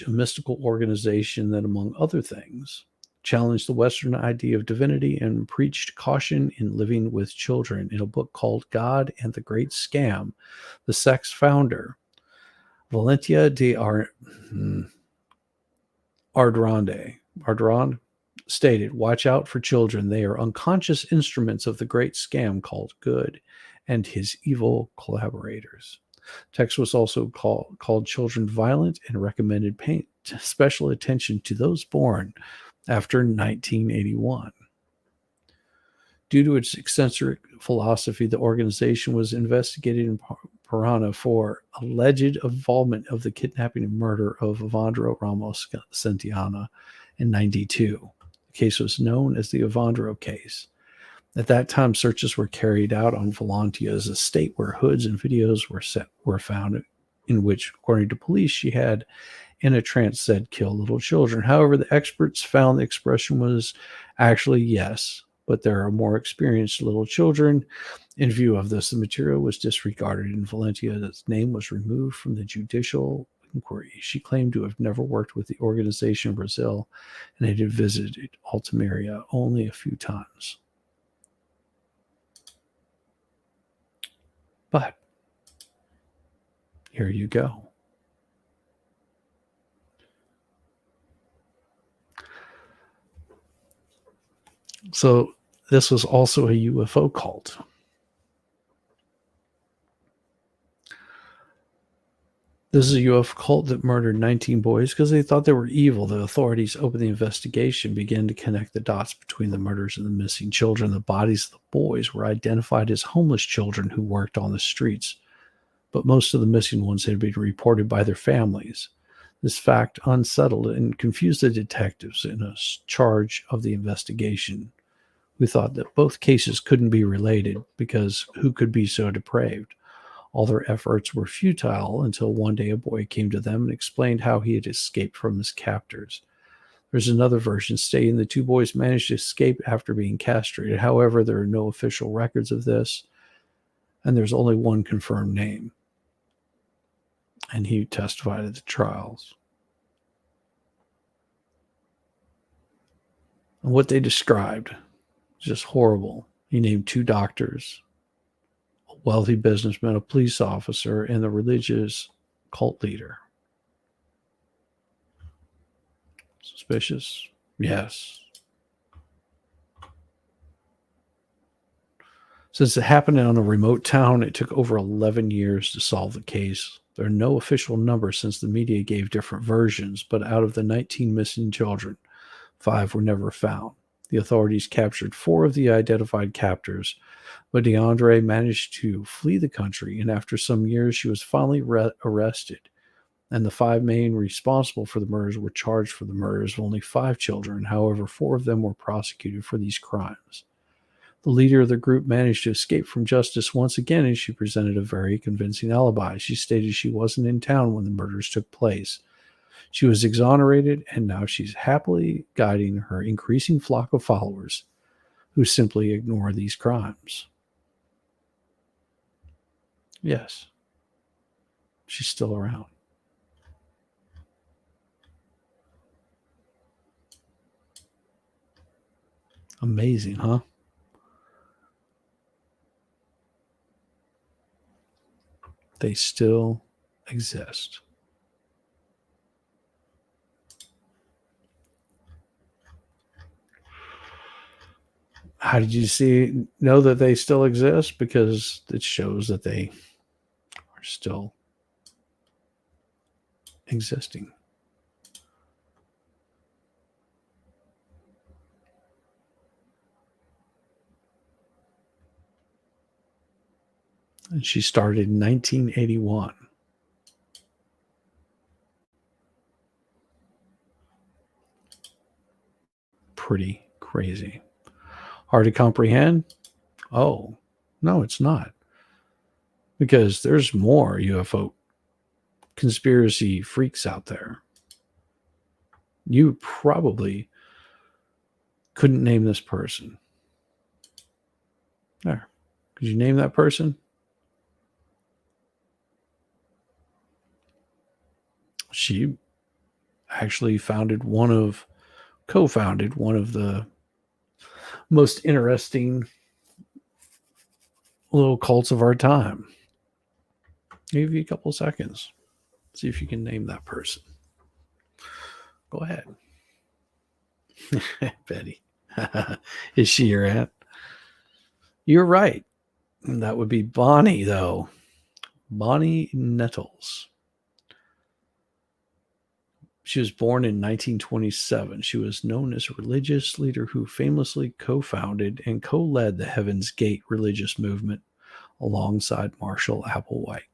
a mystical organization that, among other things, challenged the Western idea of divinity and preached caution in living with children. In a book called God and the Great Scam, the sect's founder, Valentia de Ardrande, stated, "Watch out for children. They are unconscious instruments of the great scam called good and his evil collaborators." Text was also called children violent and recommended paying special attention to those born after 1981. Due to its eccentric philosophy, the organization was investigated in Parana for alleged involvement of the kidnapping and murder of Evandro Ramos Santillana in 92. The case was known as the Evandro case. At that time, searches were carried out on Valentia's estate, where hoods and videos were found in which, according to police, she had, in a trance, said, "Kill little children." However, the experts found the expression was actually yes, but there are more experienced little children. In view of this, the material was disregarded, and Valentia's name was removed from the judicial inquiry. She claimed to have never worked with the organization in Brazil and had visited Altamira only a few times. But Here you go. So this was also a UFO cult. This is a UFO cult that murdered 19 boys because they thought they were evil. The authorities opened the investigation, began to connect the dots between the murders and the missing children. The bodies of the boys were identified as homeless children who worked on the streets, but most of the missing ones had been reported by their families. This fact unsettled and confused the detectives in a charge of the investigation, who thought that both cases couldn't be related because who could be so depraved? All their efforts were futile until one day a boy came to them and explained how he had escaped from his captors. There's another version stating the two boys managed to escape after being castrated. However, there are no official records of this, and there's only one confirmed name. And he testified at the trials. And what they described was just horrible. He named 2 doctors, a wealthy businessman, a police officer, and the religious cult leader. Suspicious? Yes. Since it happened in a remote town, it took over 11 years to solve the case. There are no official numbers since the media gave different versions, but out of the 19 missing children, 5 were never found. The authorities captured 4 of the identified captors, but DeAndre managed to flee the country, and after some years, she was finally arrested. And the 5 men responsible for the murders were charged for the murders of only 5 children. However, 4 of them were prosecuted for these crimes. The leader of the group managed to escape from justice once again, and she presented a very convincing alibi. She stated she wasn't in town when the murders took place. She was exonerated, and now she's happily guiding her increasing flock of followers who simply ignore these crimes. Yes, she's still around. Amazing, huh? They still exist. How did you know that they still exist? Because it shows that they are still existing. And she started in 1981. Pretty crazy. Hard to comprehend? Oh, no, it's not. Because there's more UFO conspiracy freaks out there. You probably couldn't name this person. There. Could you name that person? She actually co-founded one of the most interesting little cults of our time. I'll give you a couple of seconds. See if you can name that person. Go ahead. Betty. Is she your aunt? You're right. That would be Bonnie, though. Bonnie Nettles. She was born in 1927. She was known as a religious leader who famously co-founded and co-led the Heaven's Gate religious movement alongside Marshall Applewhite.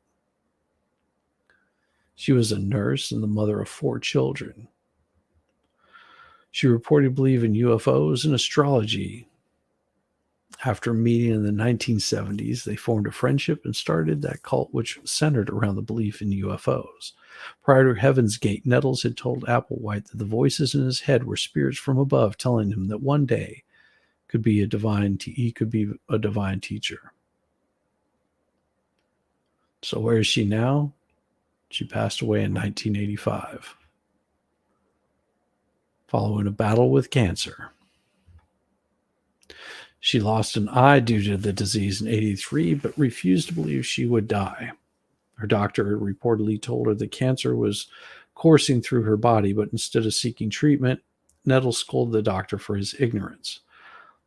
She was a nurse and the mother of 4 children. She reported to believe in UFOs and astrology. After meeting in the 1970s, they formed a friendship and started that cult, which centered around the belief in UFOs. Prior to Heaven's Gate, Nettles had told Applewhite that the voices in his head were spirits from above telling him that one day he could be a divine teacher. So where is she now? She passed away in 1985, following a battle with cancer. She lost an eye due to the disease in 1983, but refused to believe she would die. Her doctor had reportedly told her the cancer was coursing through her body, but instead of seeking treatment, Nettles scolded the doctor for his ignorance.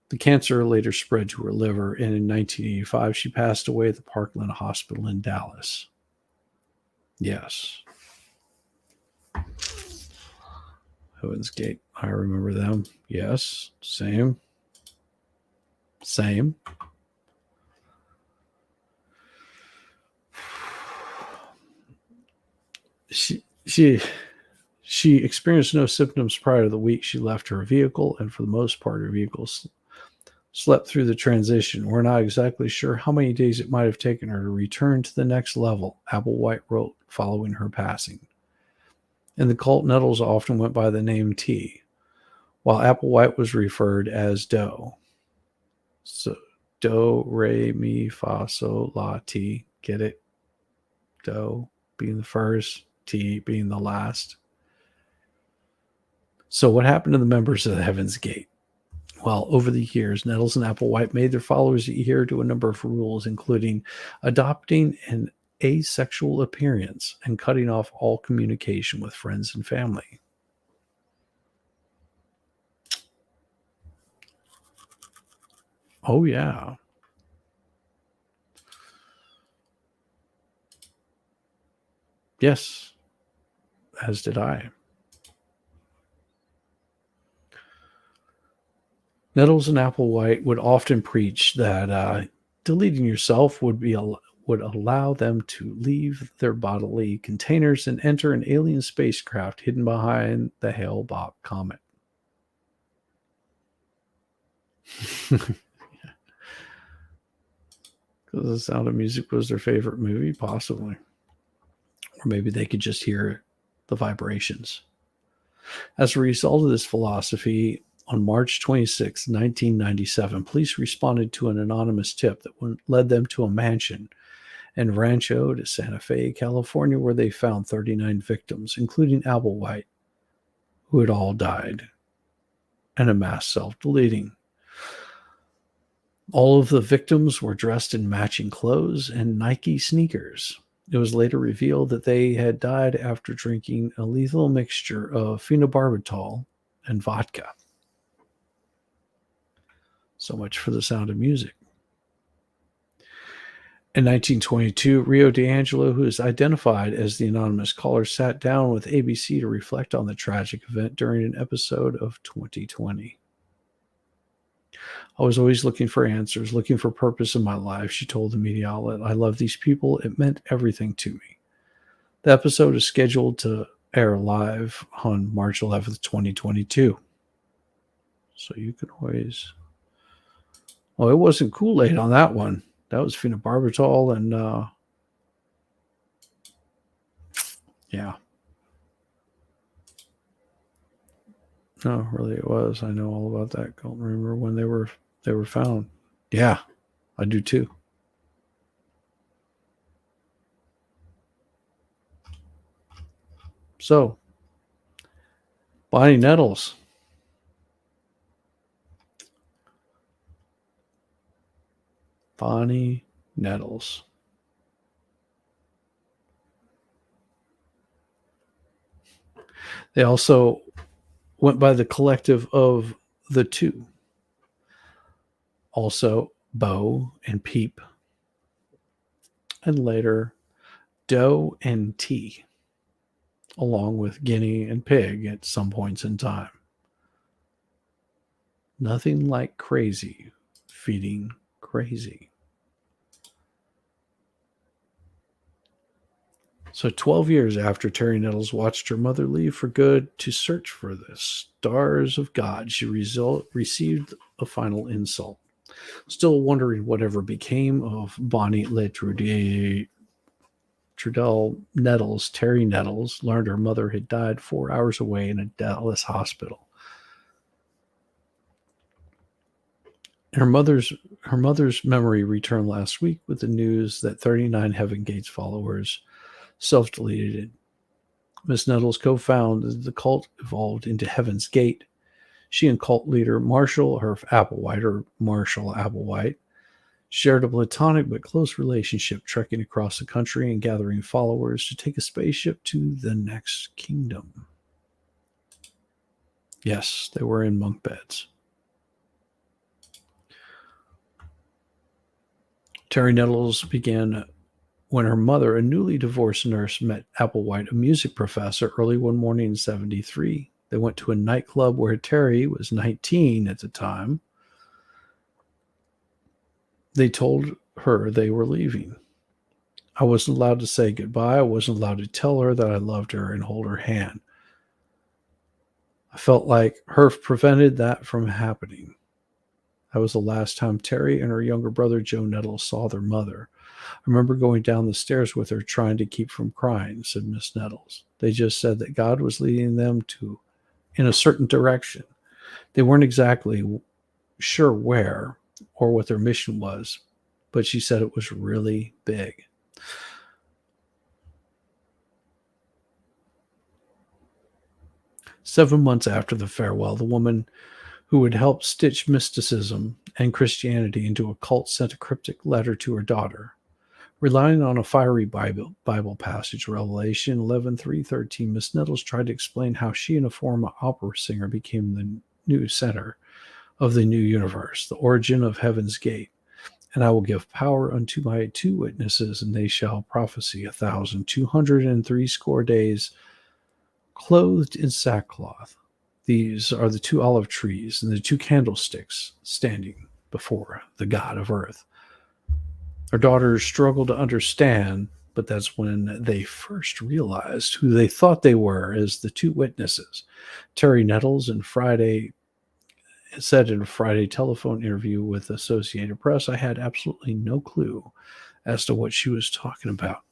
The cancer later spread to her liver, and in 1985, she passed away at the Parkland Hospital in Dallas. Yes. Heaven's Gate. I remember them. Yes. Same. She experienced no symptoms prior to the week she left her vehicle, and for the most part, her vehicle slept through the transition. We're not exactly sure how many days it might have taken her to return to the next level, Applewhite wrote following her passing. In the cult, Nettles often went by the name T, while Applewhite was referred as Doe. So, Do, Re, Mi, Fa, So, La, Ti. Get it? Do being the first, T being the last. So what happened to the members of the Heaven's Gate? Well, over the years, Nettles and Applewhite made their followers adhere to a number of rules, including adopting an asexual appearance and cutting off all communication with friends and family. Oh, yeah. Yes, as did I. Nettles and Applewhite would often preach that deleting yourself would allow them to leave their bodily containers and enter an alien spacecraft hidden behind the Hale-Bopp comet. Because The Sound of Music was their favorite movie, possibly. Or maybe they could just hear the vibrations. As a result of this philosophy, on March 26, 1997, police responded to an anonymous tip that led them to a mansion in Rancho de Santa Fe, California, where they found 39 victims, including Applewhite, who had all died, and a mass self-deleting. All of the victims were dressed in matching clothes and Nike sneakers. It was later revealed that they had died after drinking a lethal mixture of phenobarbital and vodka. So much for The Sound of Music. In 1922, Rio D'Angelo, who is identified as the anonymous caller, sat down with ABC to reflect on the tragic event during an episode of 2020. I was always looking for answers, looking for purpose in my life, she told the media outlet. I love these people. It meant everything to me. The episode is scheduled to air live on March 11th, 2022. So you can always... Oh, it wasn't Kool-Aid on that one. That was phenobarbital and, yeah. No, really it was. I know all about that. I don't remember when they were found. Yeah, I do too. So, Bonnie Nettles. Bonnie Nettles. They also went by the collective of the two. Also, Bo and Peep. And later, Doe and T, along with Guinea and Pig at some points in time. Nothing like crazy feeding crazy. So 12 years after Terry Nettles watched her mother leave for good to search for the stars of God, she received a final insult. Still wondering whatever became of Bonnie Trudell Nettles, Terry Nettles learned her mother had died 4 hours away in a Dallas hospital. Her mother's memory returned last week with the news that 39 Heaven Gates followers self-deleted. Miss Nettles co-founded the cult, evolved into Heaven's Gate. She and cult leader Marshall Applewhite, shared a platonic but close relationship, trekking across the country and gathering followers to take a spaceship to the next kingdom. Yes, they were in monk beds. Terry Nettles began when her mother, a newly divorced nurse, met Applewhite, a music professor, early one morning in 73. They went to a nightclub where Terry was 19 at the time. They told her they were leaving. I wasn't allowed to say goodbye. I wasn't allowed to tell her that I loved her and hold her hand. I felt like HERF prevented that from happening. That was the last time Terry and her younger brother, Joe Nettles, saw their mother. I remember going down the stairs with her, trying to keep from crying, said Miss Nettles. They just said that God was leading them in a certain direction. They weren't exactly sure where or what their mission was, but she said it was really big. Seven months after the farewell, the woman who had helped stitch mysticism and Christianity into a cult sent a cryptic letter to her daughter. Relying on a fiery Bible passage, Revelation 11:3-13, Miss Nettles tried to explain how she and a former opera singer became the new center of the new universe, the origin of heaven's gate. And I will give power unto my 2 witnesses, and they shall prophesy 1,260 days, clothed in sackcloth. These are the 2 olive trees and the 2 candlesticks standing before the God of earth. Her daughters struggled to understand, but that's when they first realized who they thought they were as the 2 witnesses. Terry Nettles said in a Friday telephone interview with Associated Press, I had absolutely no clue as to what she was talking about.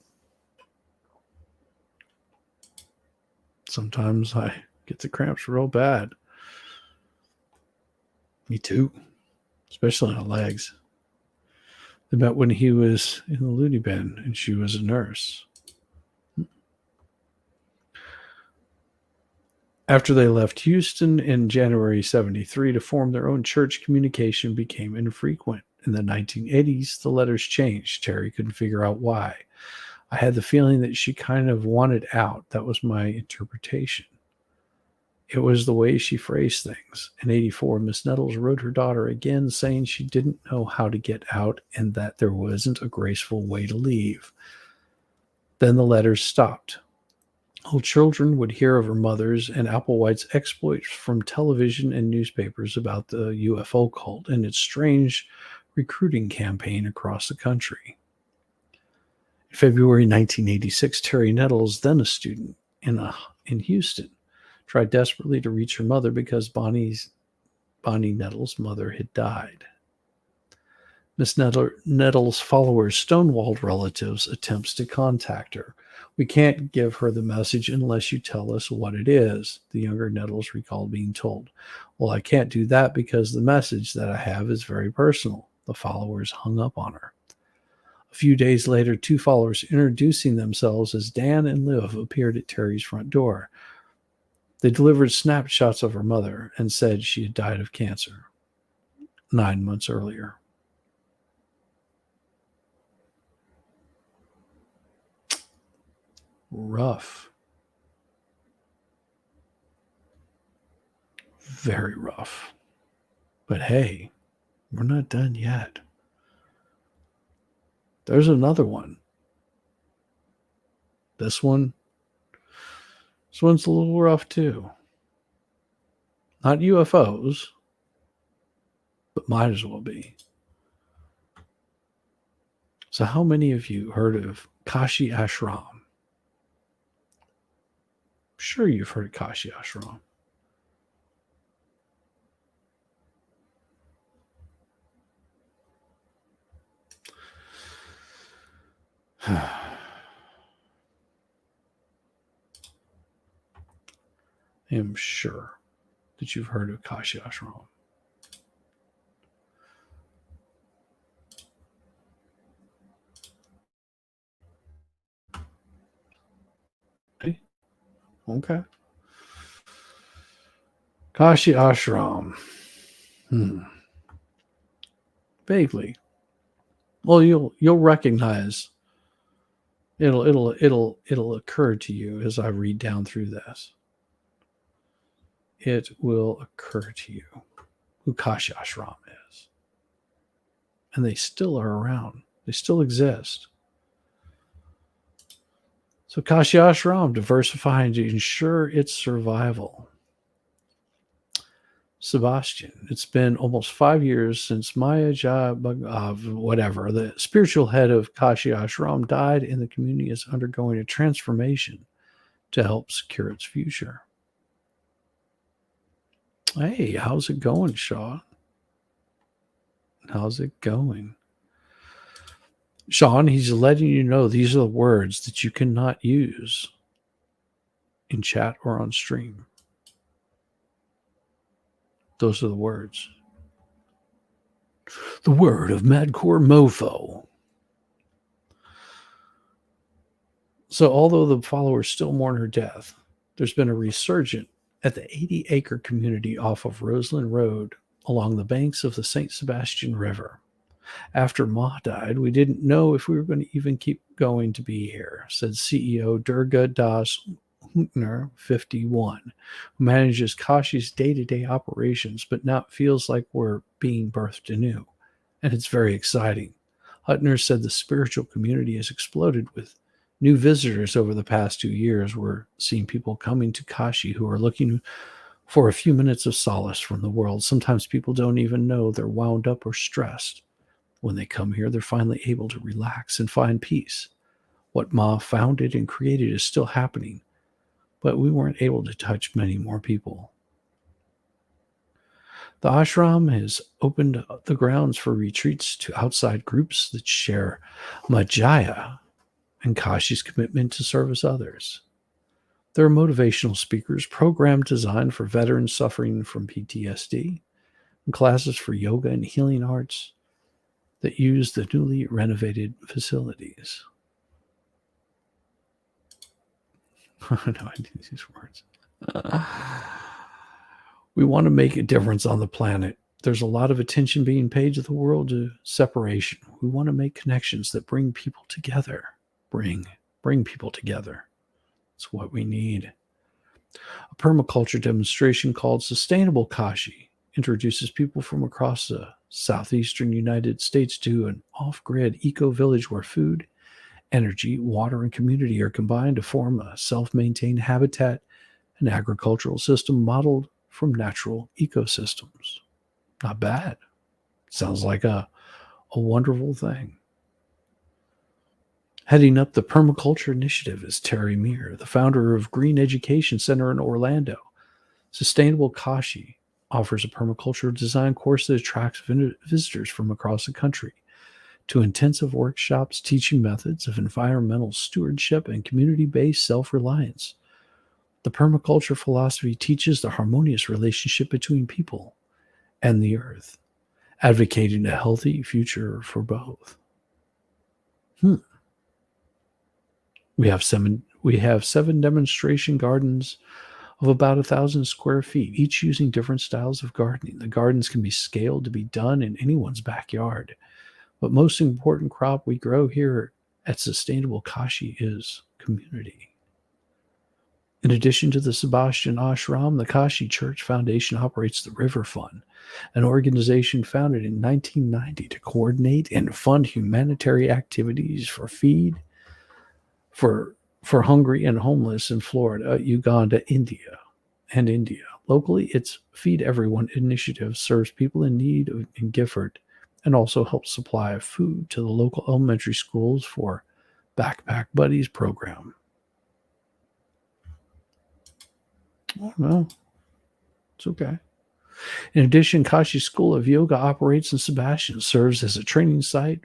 Sometimes I get the cramps real bad. Me too, especially on the legs. They met when he was in the loony bin and she was a nurse. After they left Houston in January 73 to form their own church, communication became infrequent. In the 1980s, the letters changed. Terry couldn't figure out why. I had the feeling that she kind of wanted out. That was my interpretation. It was the way she phrased things. In 84, Miss Nettles wrote her daughter again, saying she didn't know how to get out and that there wasn't a graceful way to leave. Then the letters stopped. All children would hear of her mother's and Applewhite's exploits from television and newspapers about the UFO cult and its strange recruiting campaign across the country. In February 1986, Terry Nettles, then a student in Houston, tried desperately to reach her mother because Bonnie Nettles' mother had died. Miss Nettles' followers stonewalled relatives' attempts to contact her. We can't give her the message unless you tell us what it is, the younger Nettles recalled being told. Well, I can't do that because the message that I have is very personal. The followers hung up on her. A few days later, 2 followers introducing themselves as Dan and Liv appeared at Terry's front door. They delivered snapshots of her mother and said she had died of cancer 9 months earlier. Rough. Very rough. But hey, we're not done yet. There's another one. This one's a little rough too. Not UFOs, but might as well be. So how many of you heard of Kashi Ashram? Sure, you've heard of Kashi Ashram. I am sure that you've heard of Kashi Ashram. Okay. Kashi Ashram. Vaguely. Well, you'll recognize it'll occur to you as I read down through this. It will occur to you who Kashi Ashram is. And they still are around. They still exist. So Kashi Ashram, diversifying to ensure its survival. Sebastian, it's been almost 5 years since Maya whatever, the spiritual head of Kashi Ashram, died, and the community is undergoing a transformation to help secure its future. Hey, how's it going, Sean? How's it going? Sean, he's letting you know these are the words that you cannot use in chat or on stream. Those are the words. The word of Madcore Mofo. So although the followers still mourn her death, there's been a resurgence at the 80-acre community off of Roseland Road along the banks of the St. Sebastian River. After Ma died, we didn't know if we were going to even keep going to be here, said CEO Durga Das Huntner, 51, who manages Kashi's day-to-day operations, but now it feels like we're being birthed anew, and it's very exciting. Huntner said the spiritual community has exploded with new visitors over the past 2 years. We're seeing people coming to Kashi who are looking for a few minutes of solace from the world. Sometimes people don't even know they're wound up or stressed. When they come here, they're finally able to relax and find peace. What Ma founded and created is still happening, but we weren't able to touch many more people. The ashram has opened the grounds for retreats to outside groups that share Majaya and Kashi's commitment to service others. There are motivational speakers, programs designed for veterans suffering from PTSD, and classes for yoga and healing arts that use the newly renovated facilities. No, I didn't use words. We want to make a difference on the planet. There's a lot of attention being paid to the world to separation. We want to make connections that bring people together. Bring people together. It's what we need. A permaculture demonstration called Sustainable Kashi introduces people from across the southeastern United States to an off-grid eco-village where food, energy, water, and community are combined to form a self-maintained habitat and agricultural system modeled from natural ecosystems. Not bad. Sounds like a wonderful thing. Heading up the permaculture initiative is Terry Meir, the founder of Green Education Center in Orlando. Sustainable Kashi offers a permaculture design course that attracts visitors from across the country to intensive workshops teaching methods of environmental stewardship and community-based self-reliance. The permaculture philosophy teaches the harmonious relationship between people and the earth, advocating a healthy future for both. We have seven demonstration gardens of about 1,000 square feet, each using different styles of gardening. The gardens can be scaled to be done in anyone's backyard. But most important crop we grow here at Sustainable Kashi is community. In addition to the Sebastian Ashram, the Kashi Church Foundation operates the River Fund, an organization founded in 1990 to coordinate and fund humanitarian activities for hungry and homeless in Florida, Uganda, India. Locally, its Feed Everyone initiative serves people in need in Gifford and also helps supply food to the local elementary schools for Backpack Buddies program. Oh, no. It's okay. In addition, Kashi School of Yoga operates in Sebastian, serves as a training site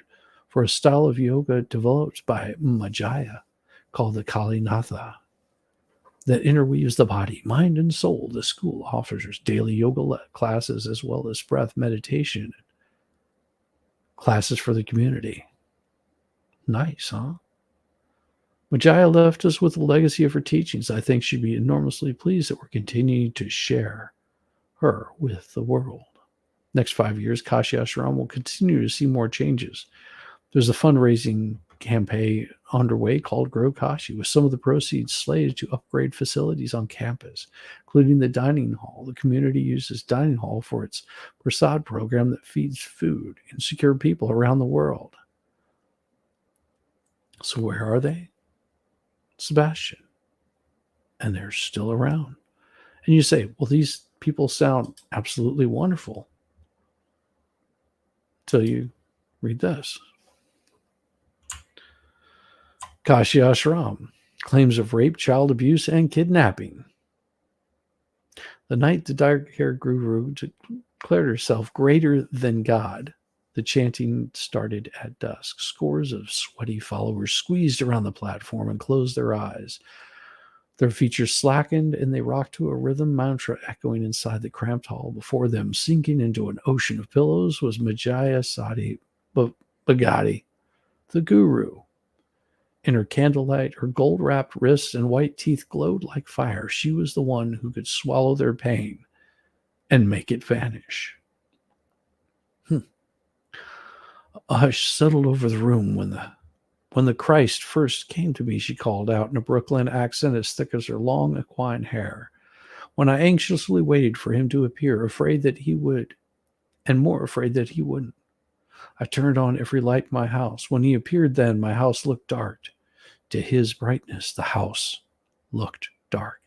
for a style of yoga developed by Majaya called the Kalinatha that interweaves the body, mind, and soul. The school offers daily yoga classes as well as breath meditation classes for the community. Nice, huh? Majaya left us with a legacy of her teachings. I think she'd be enormously pleased that we're continuing to share her with the world. Next 5 years, Kashi Ashram will continue to see more changes. There's a fundraising campaign underway called Grow Kashi, with some of the proceeds slated to upgrade facilities on campus, including the dining hall. The community uses dining hall for its Prasad program that feeds food insecure people around the world. So where are they? Sebastian. And they're still around. And you say, well, these people sound absolutely wonderful. Till you read this. Kashi Ashram, claims of rape, child abuse, and kidnapping. The night the dark-haired guru declared herself greater than God, the chanting started at dusk. Scores of sweaty followers squeezed around the platform and closed their eyes. Their features slackened, and they rocked to a rhythm mantra echoing inside the cramped hall. Before them, sinking into an ocean of pillows, was Majaya Sadi Bhagati, the guru. In her candlelight, her gold-wrapped wrists and white teeth glowed like fire. She was the one who could swallow their pain and make it vanish. A hush settled over the room when the Christ first came to me, she called out in a Brooklyn accent as thick as her long equine hair. When I anxiously waited for him to appear, afraid that he would, and more afraid that he wouldn't, I turned on every light in my house. When he appeared then, my house looked dark. To his brightness, the house looked dark.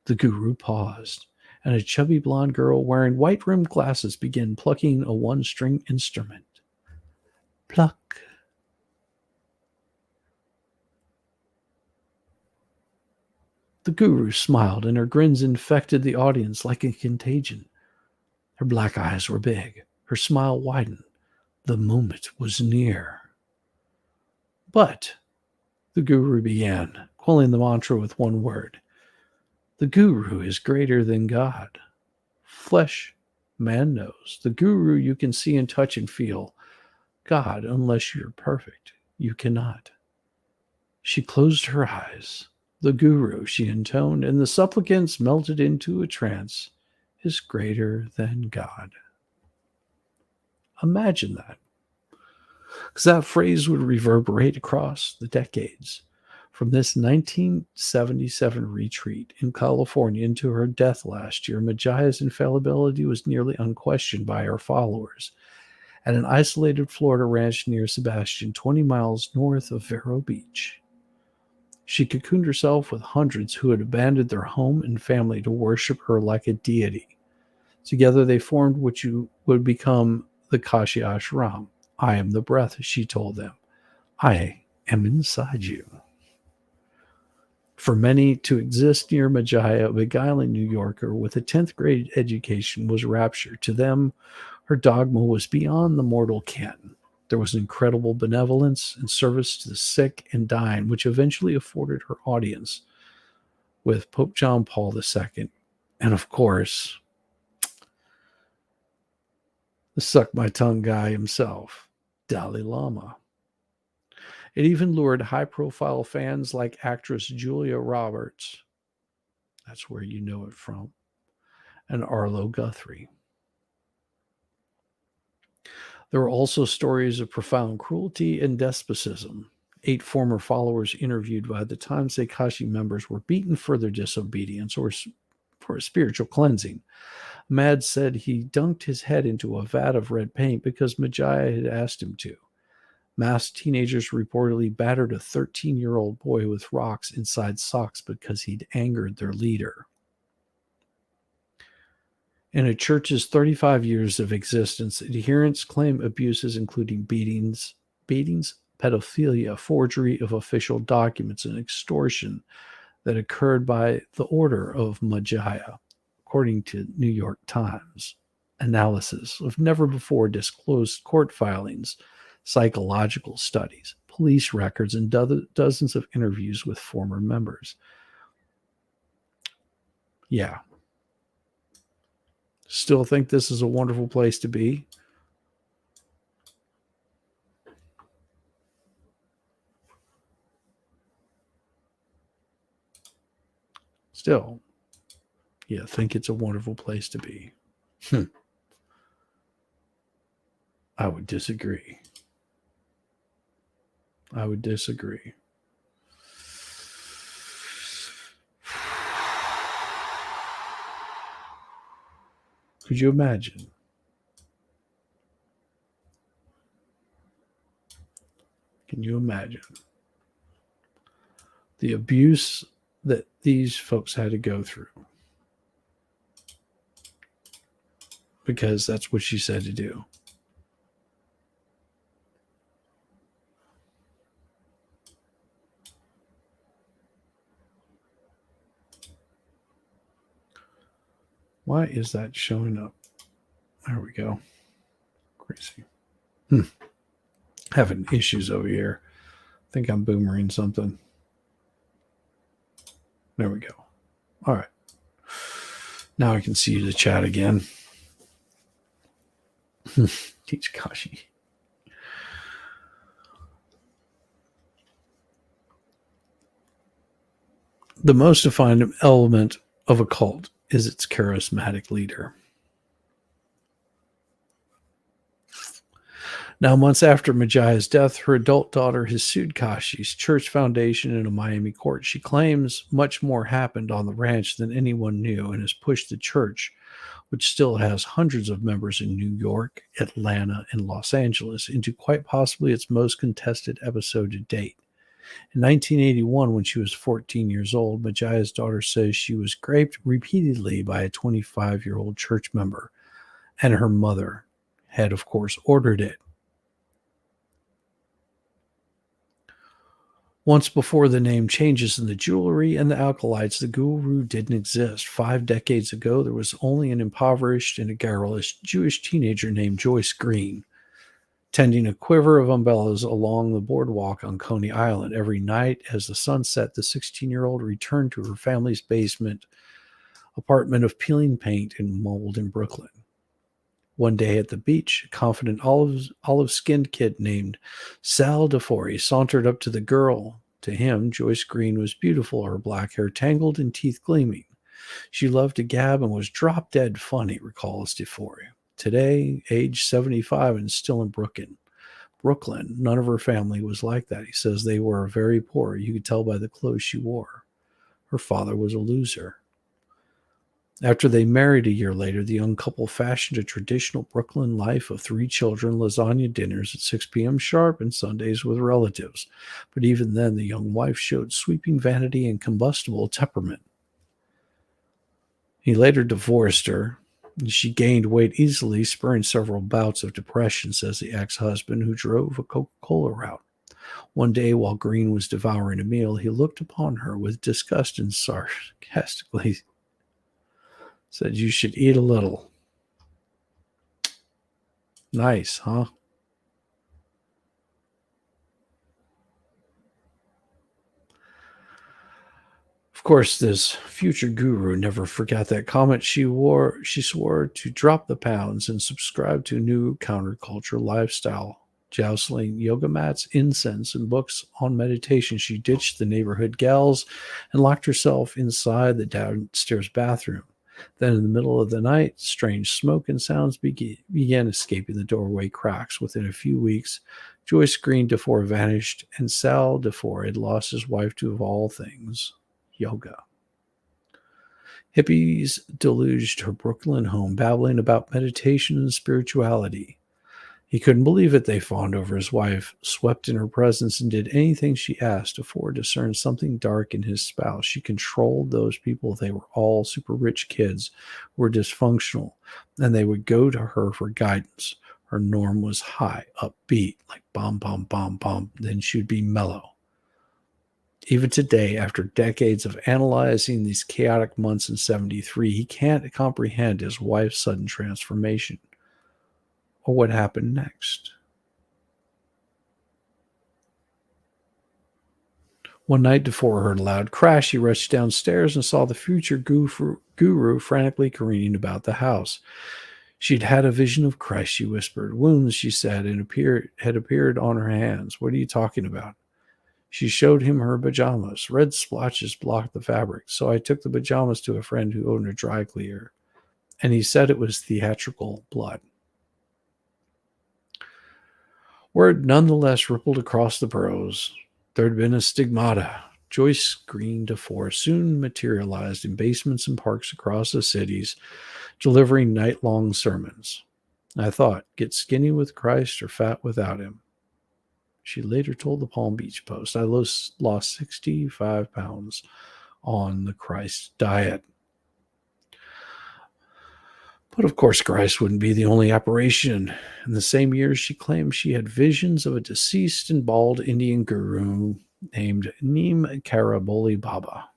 The guru paused, and a chubby blonde girl wearing white-rimmed glasses began plucking a one-string instrument. Pluck. The guru smiled, and her grins infected the audience like a contagion. Her black eyes were big. Her smile widened. The moment was near. But, the guru began, quelling the mantra with one word. The guru is greater than God. Flesh, man knows. The guru you can see and touch and feel. God, unless you're perfect, you cannot. She closed her eyes. The guru, she intoned, and the supplicants melted into a trance, is greater than God. Imagine that. Because that phrase would reverberate across the decades. From this 1977 retreat in California into her death last year, Majaya's infallibility was nearly unquestioned by her followers. At an isolated Florida ranch near Sebastian, 20 miles north of Vero Beach, she cocooned herself with hundreds who had abandoned their home and family to worship her like a deity. Together they formed what would become the Kashi Ashram. I am the breath, she told them. I am inside you. For many, to exist near Majaya, a beguiling New Yorker with a 10th grade education, was rapture. To them, her dogma was beyond the mortal ken. There was incredible benevolence and service to the sick and dying, which eventually afforded her audience with Pope John Paul II, and of course, the suck-my-tongue guy himself, Dalai Lama. It even lured high-profile fans like actress Julia Roberts, that's where you know it from, and Arlo Guthrie. There were also stories of profound cruelty and despotism. 8 former followers interviewed by the Times say Kashi members were beaten for their disobedience or for a spiritual cleansing. Mad said he dunked his head into a vat of red paint because Majaya had asked him to. Masked teenagers reportedly battered a 13-year-old boy with rocks inside socks because he'd angered their leader. In a church's 35 years of existence, adherents claim abuses including beatings, pedophilia, forgery of official documents, and extortion that occurred by the order of Majaya, according to New York Times. Analysis of never-before disclosed court filings, psychological studies, police records, and dozens of interviews with former members. Yeah. Still think this is a wonderful place to be. Still, yeah, think it's a wonderful place to be. I would disagree. I would disagree. Could you imagine? Can you imagine the abuse that these folks had to go through? Because that's what she said to do. Why is that showing up? There we go. Crazy. Having issues over here. I think I'm boomering something. There we go. All right. Now I can see the chat again. Teach Kashi. The most defined element of a cult is its charismatic leader. Now, months after Majia's death, her adult daughter has sued Kashi's church foundation in a Miami court. She claims much more happened on the ranch than anyone knew and has pushed the church, which still has hundreds of members in New York, Atlanta, and Los Angeles, into quite possibly its most contested episode to date. In 1981, when she was 14 years old, Majia's daughter says she was raped repeatedly by a 25-year-old church member, and her mother had, of course, ordered it. Once before the name changes in the jewelry and the alkalides, the guru didn't exist. 5 decades ago, there was only an impoverished and a garrulous Jewish teenager named Joyce Green, tending a quiver of umbrellas along the boardwalk on Coney Island. Every night as the sun set, the 16-year-old returned to her family's basement apartment of peeling paint and mold in Brooklyn. One day at the beach, a confident olive-skinned kid named Sal DeFori sauntered up to the girl. To him, Joyce Green was beautiful, her black hair tangled and teeth gleaming. She loved to gab and was drop-dead funny, recalls DeFori. Today, age 75 and still in Brooklyn, none of her family was like that. He says they were very poor. You could tell by the clothes she wore. Her father was a loser. After they married a year later, the young couple fashioned a traditional Brooklyn life of 3 children, lasagna dinners at 6 p.m. sharp, and Sundays with relatives. But even then, the young wife showed sweeping vanity and combustible temperament. He later divorced her. She gained weight easily, spurring several bouts of depression, says the ex-husband, who drove a Coca-Cola route. One day, while Green was devouring a meal, he looked upon her with disgust and sarcastically said, "You should eat a little." Nice, huh? Of course, this future guru never forgot that comment. She swore to drop the pounds and subscribe to a new counterculture lifestyle. Jousting yoga mats, incense, and books on meditation, she ditched the neighborhood gals and locked herself inside the downstairs bathroom. Then, in the middle of the night, strange smoke and sounds began escaping the doorway cracks. Within a few weeks, Joyce Green DeFore vanished, and Sal DeFore had lost his wife to, of all things, yoga. Hippies deluged her Brooklyn home, babbling about meditation and spirituality. He couldn't believe it. They fawned over his wife, swept in her presence, and did anything she asked. DeFore discerned something dark in his spouse. She controlled those people. They were all super rich kids who were dysfunctional, and they would go to her for guidance. Her norm was high, upbeat, like bomb, bomb, bomb, bomb. Then she'd be mellow. Even today, after decades of analyzing these chaotic months in 73, he can't comprehend his wife's sudden transformation or what happened next. One night, DeFore heard a loud crash. He rushed downstairs and saw the future guru frantically careening about the house. She'd had a vision of Christ, she whispered. Wounds, she said, and had appeared on her hands. What are you talking about? She showed him her pajamas. Red splotches blocked the fabric, so I took the pajamas to a friend who owned a dry cleaner, and he said it was theatrical blood. Word nonetheless rippled across the boroughs. There had been a stigmata. Joyce Green DeForest soon materialized in basements and parks across the cities, delivering night-long sermons. I thought, get skinny with Christ or fat without him. She later told the Palm Beach Post, I lost 65 pounds on the Christ diet. But of course, Christ wouldn't be the only apparition. In the same year, she claimed she had visions of a deceased and bald Indian guru named Neem Karaboli Baba,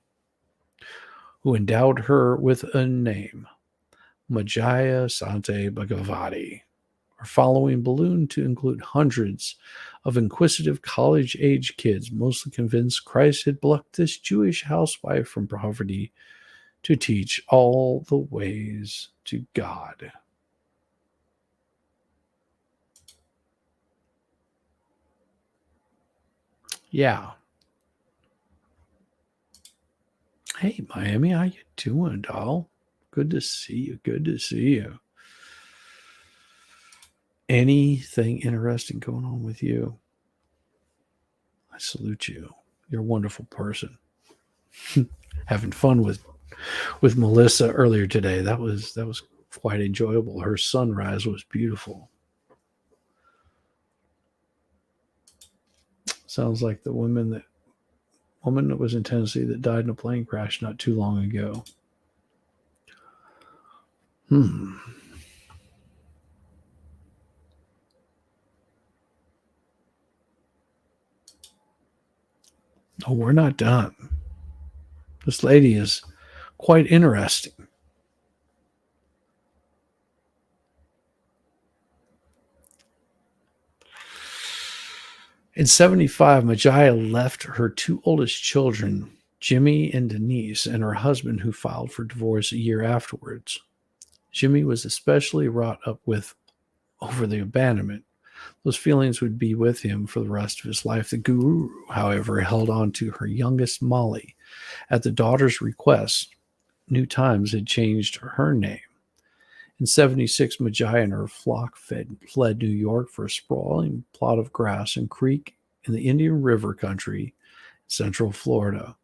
who endowed her with a name, Majaya Sante Bhagavati, her following ballooned to include hundreds of inquisitive college-age kids, mostly convinced Christ had plucked this Jewish housewife from poverty to teach all the ways to God. Yeah. Hey, Miami, how you doing, doll? Good to see you. Good to see you. Anything interesting going on with you? I salute you. You're a wonderful person. Having fun with Melissa earlier today. That was quite enjoyable. Her sunrise was beautiful. Sounds like the woman that was in Tennessee that died in a plane crash not too long ago. Oh, we're not done. This lady is quite interesting. In 1975, Majaya left her two oldest children, Jimmy and Denise, and her husband, who filed for divorce a year afterwards. Jimmy was especially wrought up over the abandonment. Those feelings would be with him for the rest of his life. The guru, however, held on to her youngest, Molly. At the daughter's request, New Times had changed her name. In 1976, Majaya and her flock fled New York for a sprawling plot of grass and creek in the Indian River country, Central Florida,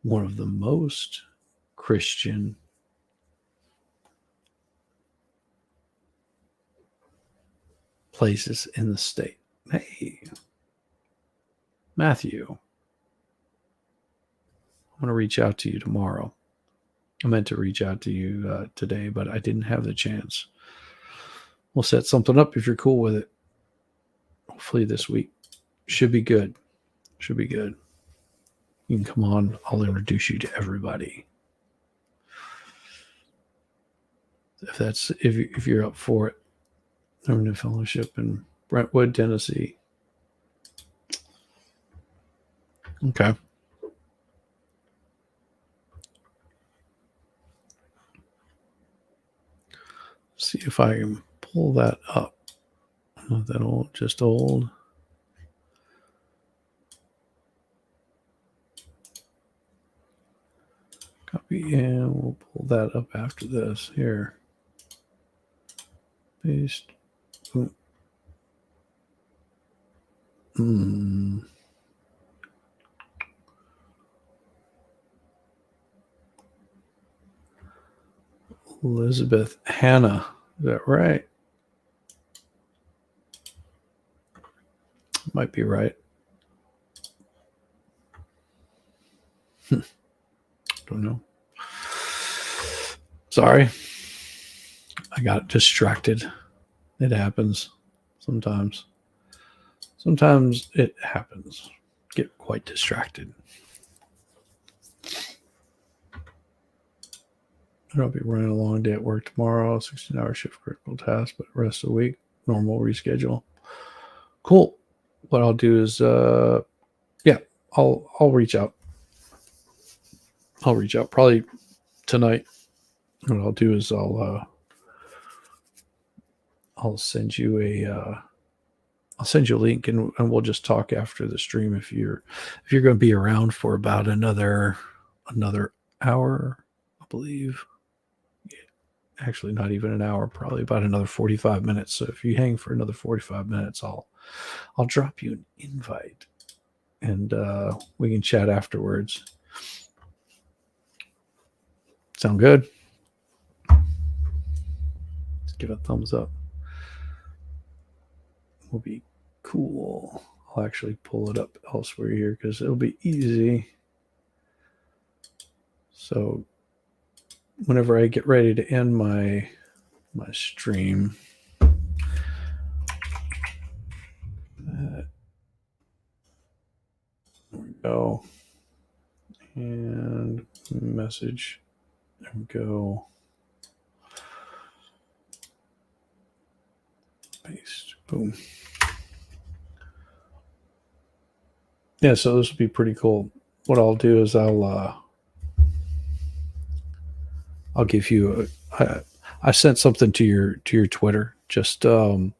one of the most Christian places in the state. Hey, Matthew, I'm going to reach out to you tomorrow. I meant to reach out to you today, but I didn't have the chance. We'll set something up if you're cool with it. Hopefully this week. Should be good. Should be good. You can come on. I'll introduce you to everybody. If you're up for it. Herman Fellowship in Brentwood, Tennessee. Okay. See if I can pull that up. Not that old, just old. Copy, and we'll pull that up after this. Here. Paste. Boom. Elizabeth Hannah. Is that right? Might be right. Don't know. Sorry. I got distracted. It happens sometimes. Sometimes it happens. Get quite distracted. I'll be running a long day at work tomorrow, 16-hour shift, critical task, but rest of the week, normal reschedule. Cool. What I'll do is, I'll reach out. I'll reach out probably tonight. What I'll do is I'll send you a link and we'll just talk after the stream if you're going to be around for about another hour, I believe. actually not even an hour, probably about another 45 minutes. So if you hang for another 45 minutes, I'll drop you an invite, and we can chat afterwards. Sound good? Let's give it a thumbs up. Will be cool. I'll actually pull it up elsewhere here because it'll be easy. So whenever I get ready to end my stream, there we go. And message. There we go. Paste. Boom. Yeah, so this will be pretty cool. What I'll do is I'll give you I sent something to your Twitter. Just don't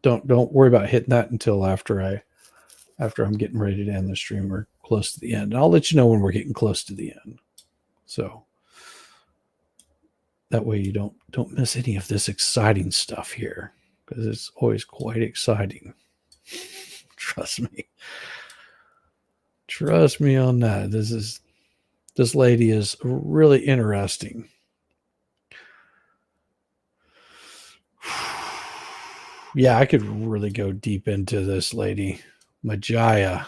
worry about hitting that until after I'm getting ready to end the stream or close to the end. And I'll let you know when we're getting close to the end. So that way you don't miss any of this exciting stuff here, because it's always quite exciting. Trust me. Trust me on that. This lady is really interesting. Yeah, I could really go deep into this lady, Majaya.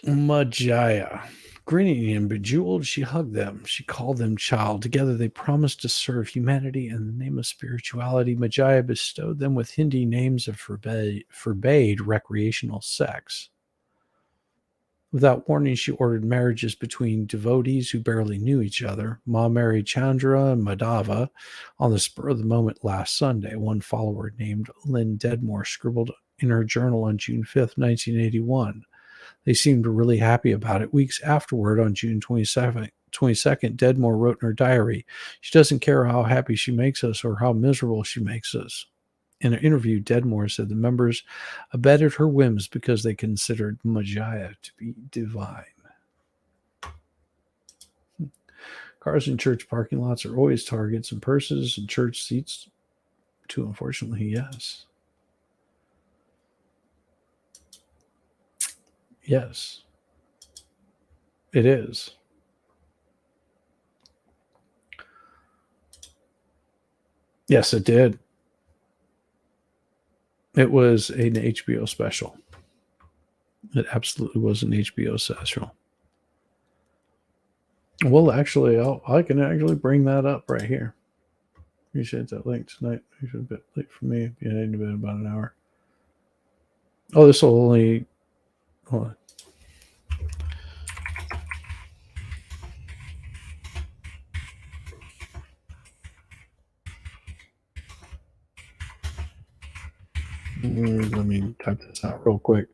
Majaya. Grinning and bejeweled, she hugged them. She called them child. Together they promised to serve humanity in the name of spirituality. Majaya bestowed them with Hindi names of forbade recreational sex. Without warning, she ordered marriages between devotees who barely knew each other. Ma married Chandra and Madhava on the spur of the moment last Sunday. One follower named Lynn Dedmore scribbled in her journal on June 5th, 1981. They seemed really happy about it. Weeks afterward, on June 22nd, Dedmore wrote in her diary, "She doesn't care how happy she makes us or how miserable she makes us." In an interview, Dedmore said the members abetted her whims because they considered Majaya to be divine. Cars in church parking lots are always targets, and purses and church seats too, unfortunately, yes. Yes, it is. Yes, it did. It was an HBO special. It absolutely was an HBO special. Well, actually, I can actually bring that up right here. Appreciate that link tonight. It's a bit late for me. Yeah, in about an hour. Oh, this will only... Hold on. Let me type this out real quick.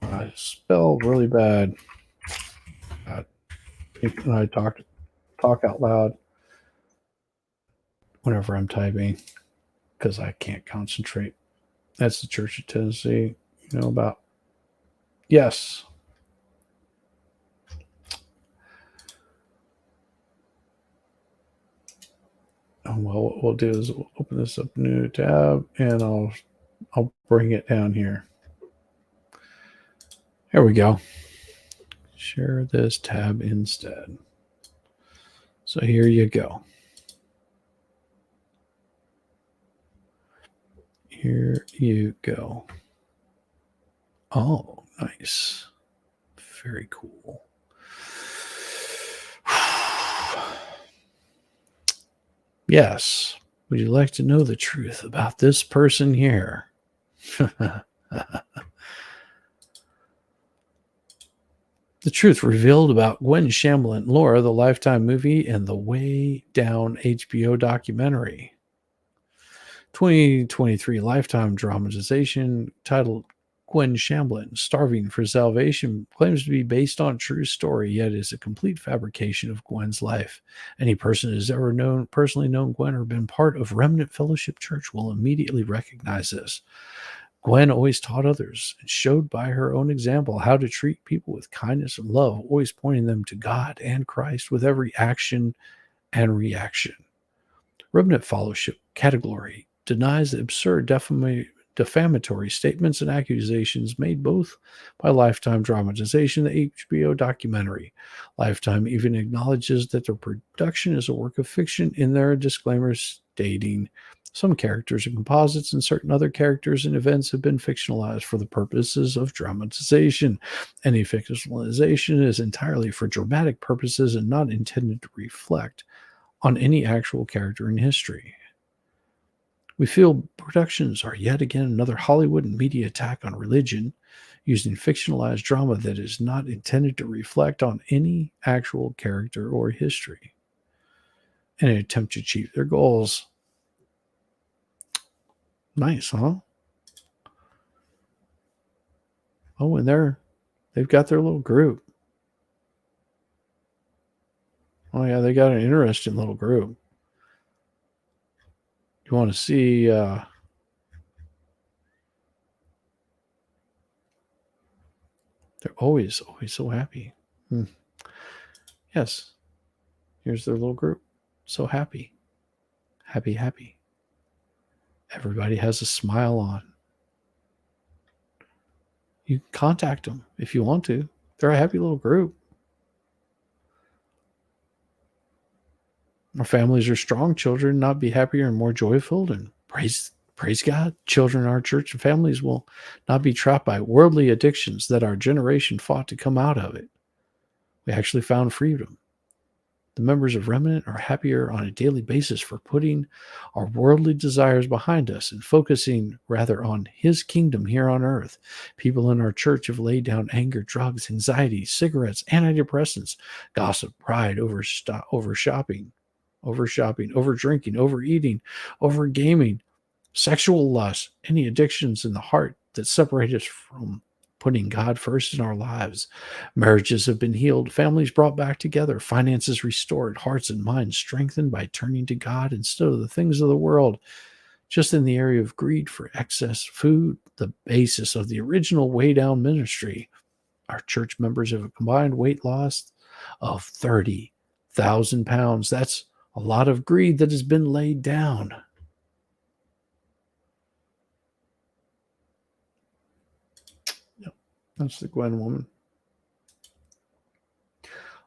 I spell really bad. I talk out loud whenever I'm typing because I can't concentrate. That's the Church of Tennessee, you know about. Yes. Well, what we'll do is we'll open this up, new tab, and I'll bring it down here. Here we go. Share this tab instead. So here you go. Here you go. Oh, nice. Very cool. Yes. Would you like to know the truth about this person here? The truth revealed about Gwen Shamblin and Laura, the Lifetime movie, and the Way Down HBO documentary. 2023 Lifetime dramatization titled Gwen Shamblin, Starving for Salvation, claims to be based on a true story, yet is a complete fabrication of Gwen's life. Any person who has ever personally known Gwen or been part of Remnant Fellowship Church will immediately recognize this. Gwen always taught others and showed by her own example how to treat people with kindness and love, always pointing them to God and Christ with every action and reaction. Remnant Fellowship category denies the absurd defamatory statements and accusations made both by Lifetime dramatization and the HBO documentary. Lifetime even acknowledges that their production is a work of fiction in their disclaimers stating some characters are composites and certain other characters and events have been fictionalized for the purposes of dramatization. Any fictionalization is entirely for dramatic purposes and not intended to reflect on any actual character in history. We feel productions are yet again another Hollywood and media attack on religion, using fictionalized drama that is not intended to reflect on any actual character or history in an attempt to achieve their goals. Nice, huh? Oh, and they've got their little group. Oh, yeah, they got an interesting little group. You want to see they're always so happy. Yes. Here's their little group. So happy. Happy. Everybody has a smile on. You can contact them if you want to. They're a happy little group. Our families are strong. Children not be happier and more joyful, and praise God. Children in our church and families will not be trapped by worldly addictions that our generation fought to come out of it. We actually found freedom. The members of Remnant are happier on a daily basis for putting our worldly desires behind us and focusing rather on His kingdom here on earth. People in our church have laid down anger, drugs, anxiety, cigarettes, antidepressants, gossip, pride, over shopping, over drinking, overeating, over gaming, sexual lust, any addictions in the heart that separate us from putting God first in our lives. Marriages have been healed, families brought back together, finances restored, hearts and minds strengthened by turning to God instead of the things of the world. Just in the area of greed for excess food, the basis of the original Way Down ministry, our church members have a combined weight loss of 30,000 pounds. That's a lot of greed that has been laid down. That's the Gwen woman.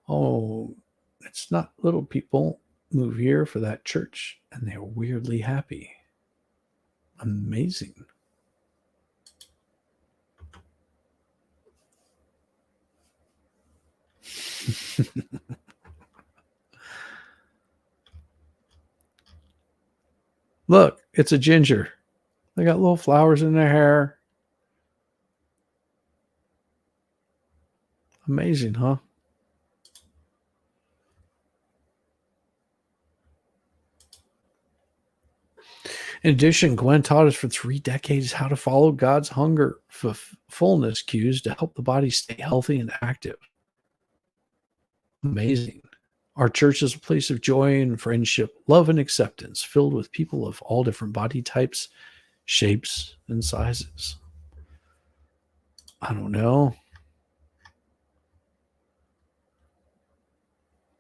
Oh, it's not little people move here for that church, and they're weirdly happy. Amazing. Look, it's a ginger. They got little flowers in their hair. Amazing, huh? In addition, Gwen taught us for 3 decades how to follow God's hunger for fullness cues to help the body stay healthy and active. Amazing. Our church is a place of joy and friendship, love and acceptance, filled with people of all different body types, shapes, and sizes. I don't know.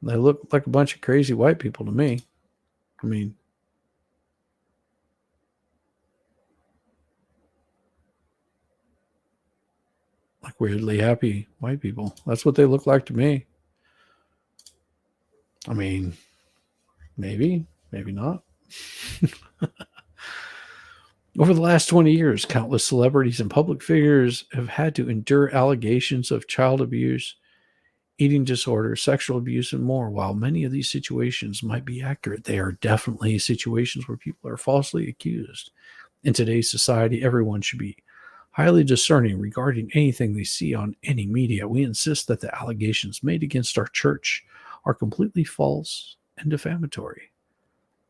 They look like a bunch of crazy white people to me. I mean, like weirdly happy white people. That's what they look like to me. I mean, maybe not. Over the last 20 years, countless celebrities and public figures have had to endure allegations of child abuse, eating disorders, sexual abuse, and more. While many of these situations might be accurate, they are definitely situations where people are falsely accused. In today's society, everyone should be highly discerning regarding anything they see on any media. We insist that the allegations made against our church are completely false and defamatory.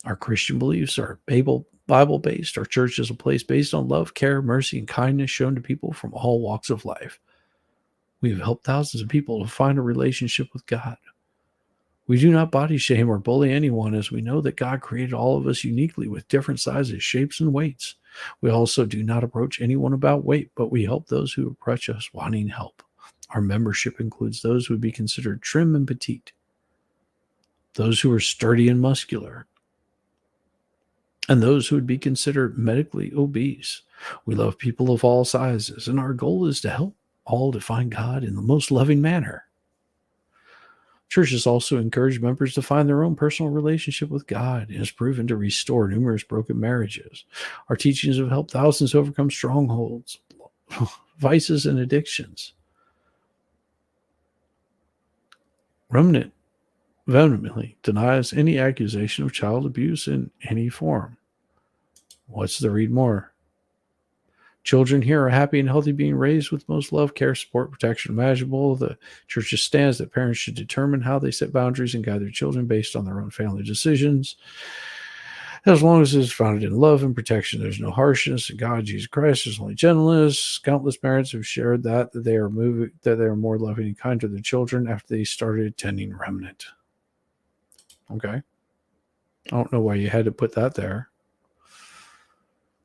Our Christian beliefs are Bible-based. Our church is a place based on love, care, mercy, and kindness shown to people from all walks of life. We have helped thousands of people to find a relationship with God. We do not body shame or bully anyone, as we know that God created all of us uniquely with different sizes, shapes, and weights. We also do not approach anyone about weight, but we help those who approach us wanting help. Our membership includes those who would be considered trim and petite, those who are sturdy and muscular, and those who would be considered medically obese. We love people of all sizes, and our goal is to help all to find God in the most loving manner. Churches also encourage members to find their own personal relationship with God and has proven to restore numerous broken marriages. Our teachings have helped thousands overcome strongholds, vices, and addictions. Remnant vehemently denies any accusation of child abuse in any form. What's the read more? Children here are happy and healthy, being raised with most love, care, support, protection imaginable. The church stands that parents should determine how they set boundaries and guide their children based on their own family decisions. As long as it is founded in love and protection, there's no harshness. In God, Jesus Christ, there's only gentleness. Countless parents have shared that they are more loving and kind to their children after they started attending Remnant. Okay. I don't know why you had to put that there.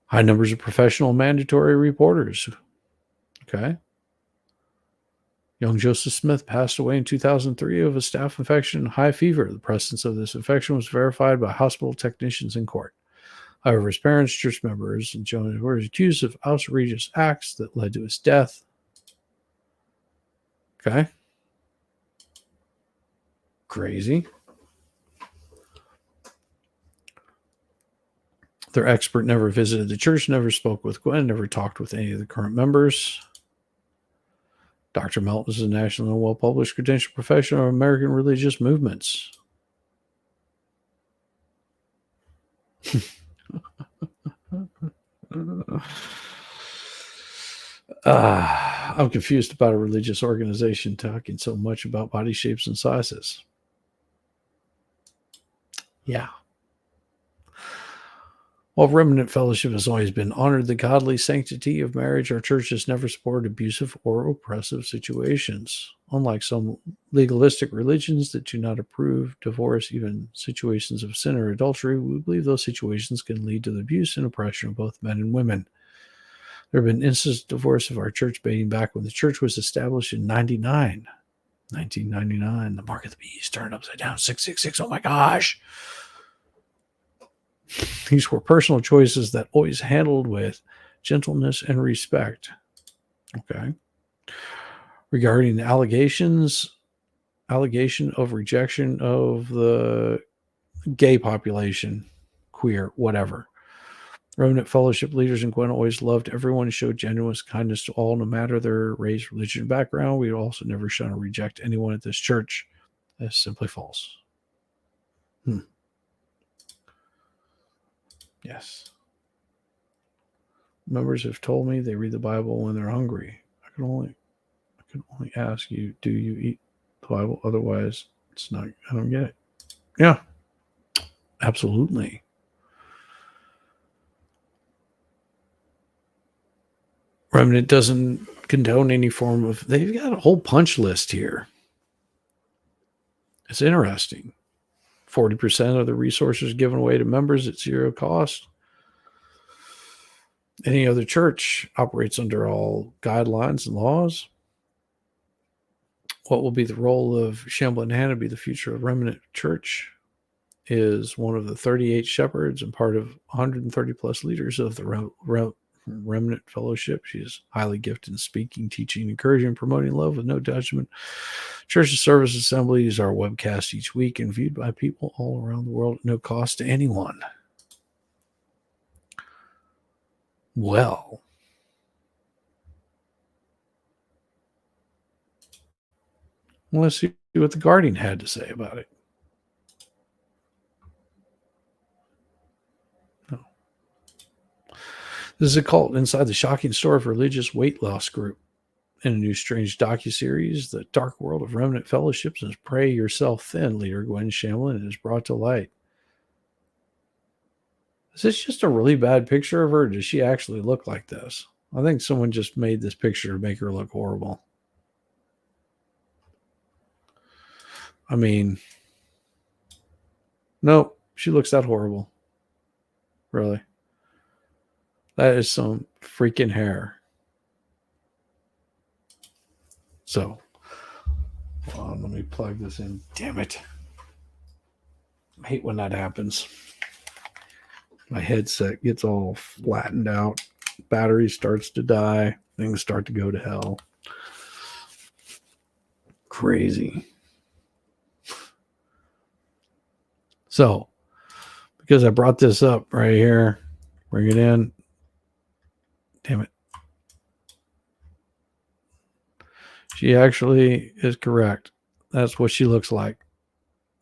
High numbers of professional mandatory reporters. Okay. Young Joseph Smith passed away in 2003 of a staph infection and high fever. The presence of this infection was verified by hospital technicians in court. However, his parents, church members, and Jonas were accused of outrageous acts that led to his death. Okay. Crazy. Their expert never visited the church, never spoke with Gwen, never talked with any of the current members. Dr. Melton is a national and well-published credentialed professional of American religious movements. I'm confused about a religious organization talking so much about body shapes and sizes. Yeah. While Remnant Fellowship has always been honored the godly sanctity of marriage, our church has never supported abusive or oppressive situations. Unlike some legalistic religions that do not approve divorce, even situations of sin or adultery, we believe those situations can lead to the abuse and oppression of both men and women. There have been instances of divorce of our church dating back when the church was established in 1999. The mark of the beast turned upside down. 666. Oh my gosh. These were personal choices that always handled with gentleness and respect. Okay. Regarding the allegation of rejection of the gay population, queer, whatever. Remnant Fellowship leaders in Gwen always loved everyone and showed genuine kindness to all, no matter their race, religion, and background. We also never shun or reject anyone at this church. That's simply false. Yes. Members have told me they read the Bible when they're hungry. I can only ask you, do you eat the Bible? Otherwise, it's not, I don't get it. Yeah. Absolutely. Remnant doesn't condone any form of, they've got a whole punch list here. It's interesting. 40% of the resources given away to members at zero cost. Any other church operates under all guidelines and laws. What will be the role of Shambling Hannah be the future of Remnant Church? Is one of the 38 shepherds and part of 130 plus leaders of the Remnant Fellowship. She is highly gifted in speaking, teaching, encouraging, promoting love with no judgment. Church service assemblies are webcast each week and viewed by people all around the world at no cost to anyone. Well, let's see what the Guardian had to say about it. This is a cult inside the shocking story of a religious weight loss group. In a new strange docuseries, The Dark World of Remnant Fellowships and Pray Yourself Thin, leader Gwen Shamlin is brought to light. Is this just a really bad picture of her, or does she actually look like this? I think someone just made this picture to make her look horrible. I mean, nope, she looks that horrible. Really. That is some freaking hair. So, hold on, let me plug this in. Damn it. I hate when that happens. My headset gets all flattened out. Battery starts to die. Things start to go to hell. Crazy. So, because I brought this up right here, bring it in. Damn it. She actually is correct. That's what she looks like.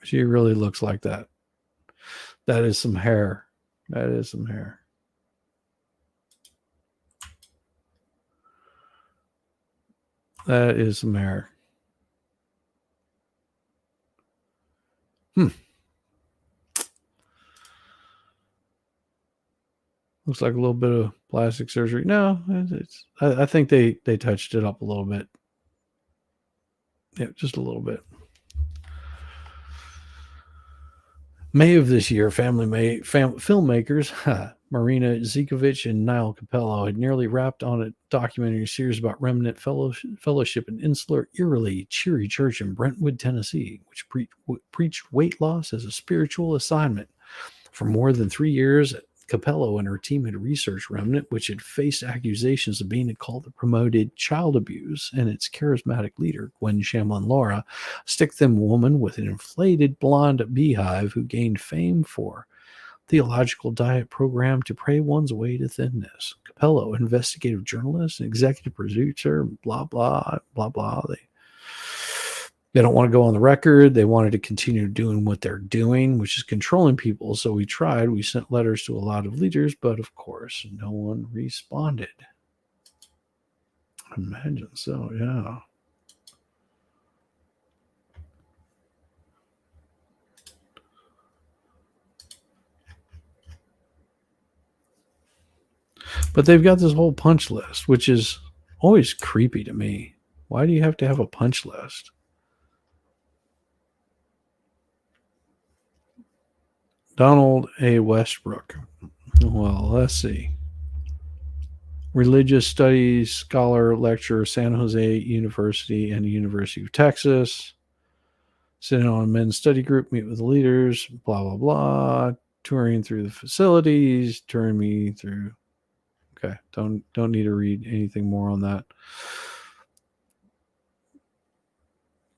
She really looks like that. That is some hair. That is some hair. That is some hair. Looks like a little bit of plastic surgery. No, I think they touched it up a little bit. Yeah, just a little bit. May of this year, filmmakers Marina Zikovic and Niall Capello had nearly wrapped on a documentary series about Remnant Fellowship, an insular, eerily cheery church in Brentwood, Tennessee, which preached weight loss as a spiritual assignment. For more than 3 years, Capello and her team had researched Remnant, which had faced accusations of being a cult that promoted child abuse, and its charismatic leader, Gwen Shamlin Laura, a stick-thin woman with an inflated blonde beehive who gained fame for theological diet program to pray one's way to thinness. Capello, investigative journalist and executive producer, blah, blah, blah, blah. They don't want to go on the record. They wanted to continue doing what they're doing, which is controlling people. So we tried. We sent letters to a lot of leaders, but of course, no one responded. Imagine so, yeah. But they've got this whole punch list, which is always creepy to me. Why do you have to have a punch list? Donald A. Westbrook. Well, let's see. Religious Studies Scholar, Lecturer, San Jose University and the University of Texas. Sitting on a men's study group, meet with the leaders, blah, blah, blah. Touring through the facilities, touring me through. Okay, don't need to read anything more on that.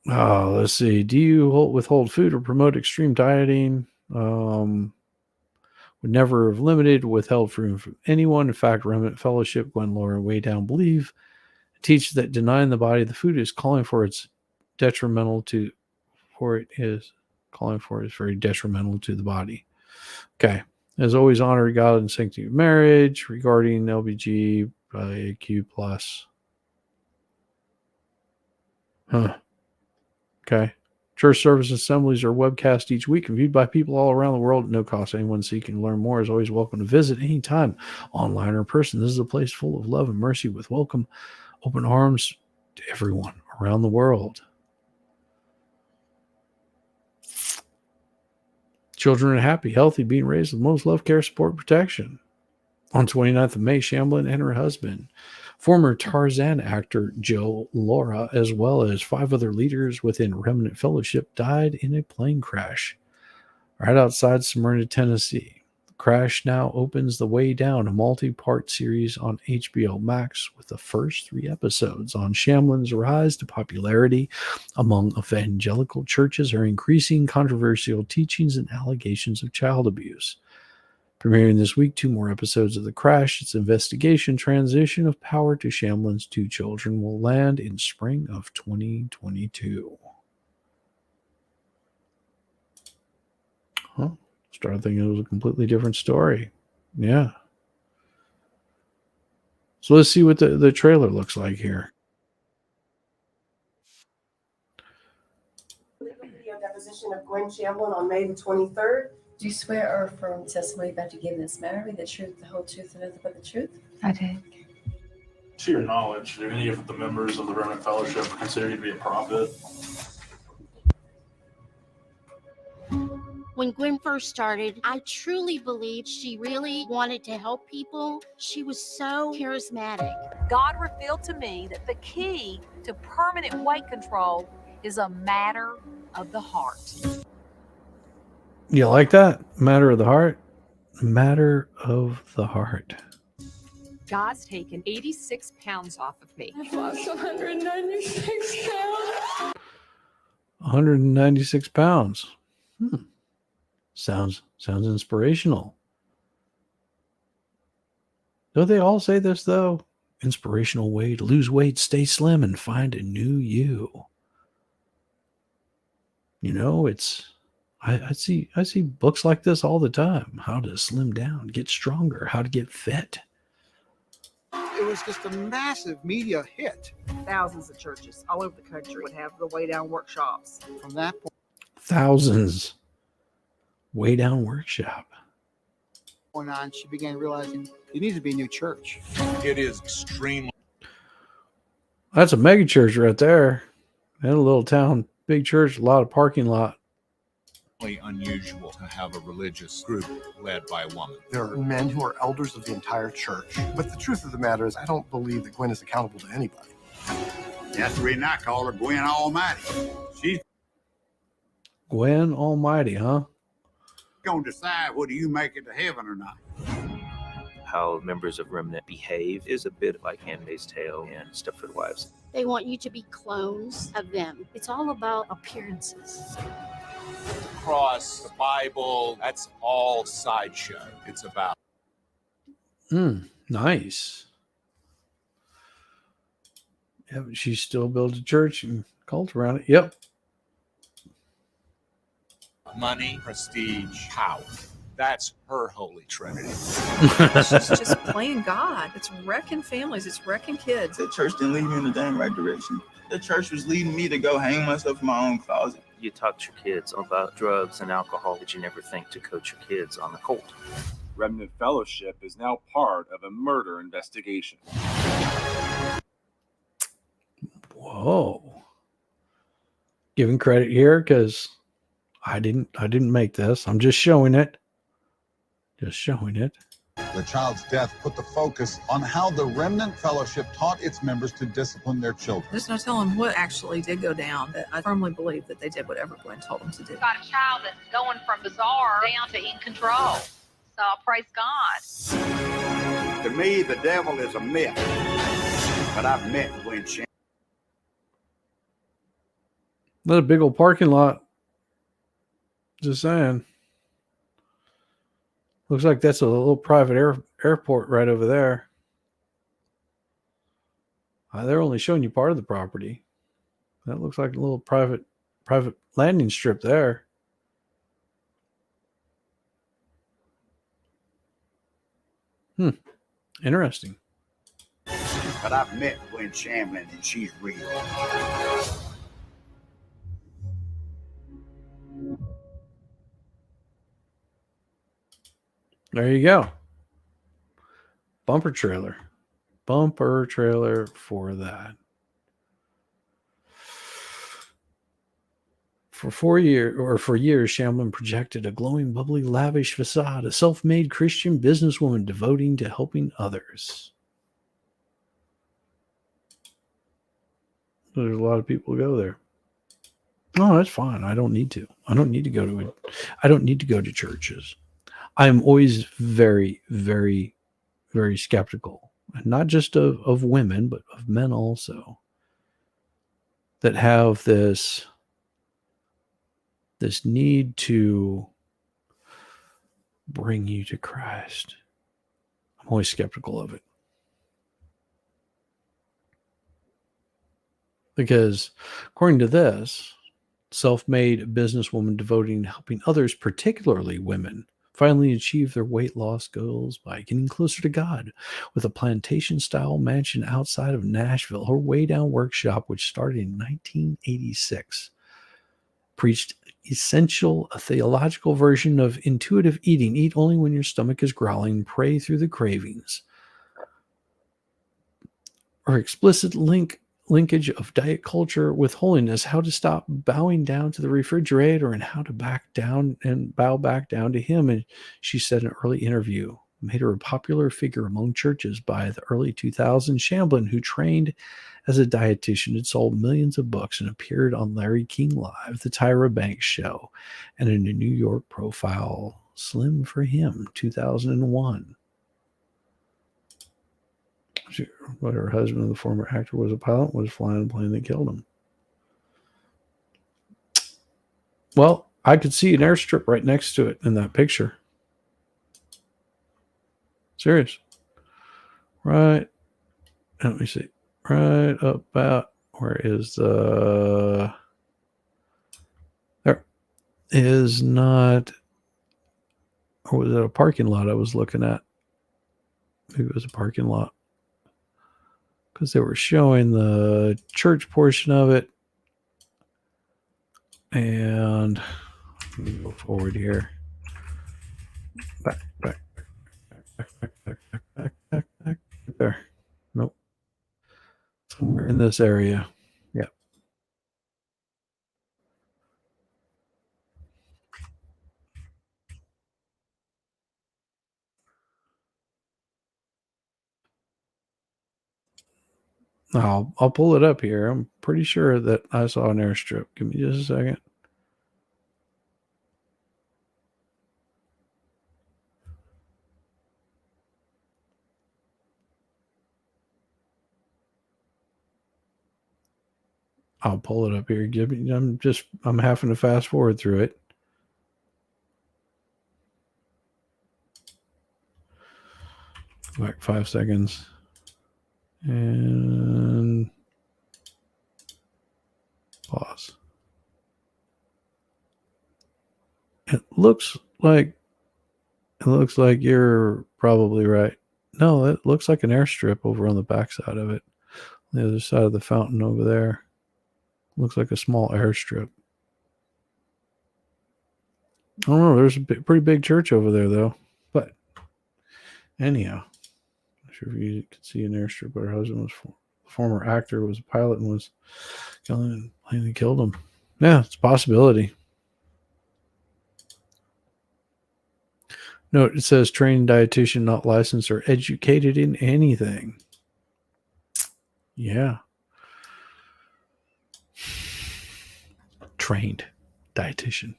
Let's see. Do you withhold food or promote extreme dieting? Would never have limited, withheld food from anyone. In fact, Remnant Fellowship, Gwen, Laura, way down, believe, teach that denying the body the food is calling for its detrimental to, for it is calling for it is very detrimental to the body. Okay. As always, honor God and sanctity of marriage regarding LBG by AQ plus. Okay. Church service assemblies are webcast each week and viewed by people all around the world at no cost. Anyone seeking to learn more is always welcome to visit anytime, online or in person. This is a place full of love and mercy with welcome, open arms to everyone around the world. Children are happy, healthy, being raised with most love, care, support, protection. On 29th of May, Shamlin and her husband, former Tarzan actor Joe Laura, as well as 5 other leaders within Remnant Fellowship, died in a plane crash right outside Smyrna, Tennessee. The crash now opens the way down, a multi-part series on HBO Max with the first 3 episodes on Shamlin's rise to popularity among evangelical churches, her increasing controversial teachings and allegations of child abuse. Premiering this week, 2 more episodes of The Crash. Its investigation transition of power to Shamlin's 2 children will land in spring of 2022. Started thinking it was a completely different story. Yeah. So let's see what the trailer looks like here. Video deposition of Gwen Shamblin on May the 23rd. Do you swear or affirm testimony about to give in this matter, the truth, the whole truth, and nothing but the truth? I did. To your knowledge, do any of the members of the Remnant Fellowship consider you to be a prophet? When Gwen first started, I truly believed she really wanted to help people. She was so charismatic. God revealed to me that the key to permanent weight control is a matter of the heart. You like that? Matter of the heart? Matter of the heart. God's taken 86 pounds off of me. I've lost 196 pounds. 196 pounds. Sounds inspirational. Don't they all say this though? Inspirational way to lose weight, stay slim, and find a new you. You know, I see books like this all the time. How to slim down, get stronger, how to get fit. It was just a massive media hit. Thousands of churches all over the country would have the Way Down workshops. From that point, Thousands. Way Down workshop. going on, she began realizing you need to be a new church. It is extremely That's a mega church right there. In a little town, big church, a lot of parking lot. unusual to have a religious group led by a woman. There are men who are elders of the entire church. But the truth of the matter is, I don't believe that Gwen is accountable to anybody. That's the reason I call her Gwen Almighty. She's Gwen Almighty, huh? going to decide whether you make it to heaven or not. How members of Remnant behave is a bit like Handmaid's Tale and Stepford Wives. They want you to be clones of them. It's all about appearances. The cross, the Bible, that's all sideshow. It's about Nice. Yeah, she still builds a church and cult around it. Yep. money, prestige, power. That's her holy trinity. It's just playing God. It's wrecking families. It's wrecking kids. The church didn't lead me in the damn right direction. The church was leading me to go hang myself in my own closet. You talk to your kids about drugs and alcohol, but you never think to coach your kids on the cult. Remnant Fellowship is now part of a murder investigation. Whoa. Giving credit here because I didn't make this. I'm just showing it. Just showing it. The child's death put the focus on how the Remnant Fellowship taught its members to discipline their children. There's no telling what actually did go down, but I firmly believe that they did whatever Gwen told them to do. Got a child that's going from bizarre down to in control. So praise God. To me, the devil is a myth. But I've met Gwen Shamblin. Not a big old parking lot. Just saying. Looks like that's a little private airport right over there. They're only showing you part of the property. That looks like a little private landing strip there. Interesting. But I've met Gwen Shamblin and she's real. There you go. Bumper trailer. Bumper trailer for that. For years, Shamblin projected a glowing, bubbly, lavish facade, a self-made Christian businesswoman devoting to helping others. There's a lot of people who go there. No, that's fine. I don't need to. I don't need to go to it. I don't need to go to churches. I'm always very, very, very skeptical, and not just of women, but of men also, that have this need to bring you to Christ. I'm always skeptical of it. Because according to this, self-made businesswoman devoting to helping others, particularly women, finally achieved their weight loss goals by getting closer to God with a plantation-style mansion outside of Nashville. Her Way Down workshop, which started in 1986, preached a theological version of intuitive eating. Eat only when your stomach is growling. Pray through the cravings. Or explicit linkage of diet culture with holiness, how to stop bowing down to the refrigerator and how to back down and bow back down to him. And she said in an early interview, made her a popular figure among churches by the early 2000s. Shamblin, who trained as a dietitian, had sold millions of books and appeared on Larry King Live, the Tyra Banks Show, and in a New York profile, Slim for Him, 2001. But her husband, the former actor, was a pilot, was flying a plane that killed him. Well, I could see an airstrip right next to it in that picture. Serious. Right. Let me see. Right about where is the... There is not... Or was it a parking lot I was looking at? Maybe it was a parking lot. Because they were showing the church portion of it. And let me go forward here. Back there. Nope. Somewhere in this area. Yep. I'll pull it up here. I'm pretty sure that I saw an airstrip. Give me just a second. I'll pull it up here. I'm having to fast forward through it. Back 5 seconds. And pause. It looks like you're probably right. No, it looks like an airstrip over on the backside of it. The other side of the fountain over there. Looks like a small airstrip. I don't know. There's a pretty big church over there, though. But anyhow, not sure if you could see an airstrip, but her husband was a former actor, was a pilot, and was killing and killed him. Yeah, it's a possibility. Note, it says trained dietitian, not licensed or educated in anything. Yeah. Trained dietitian.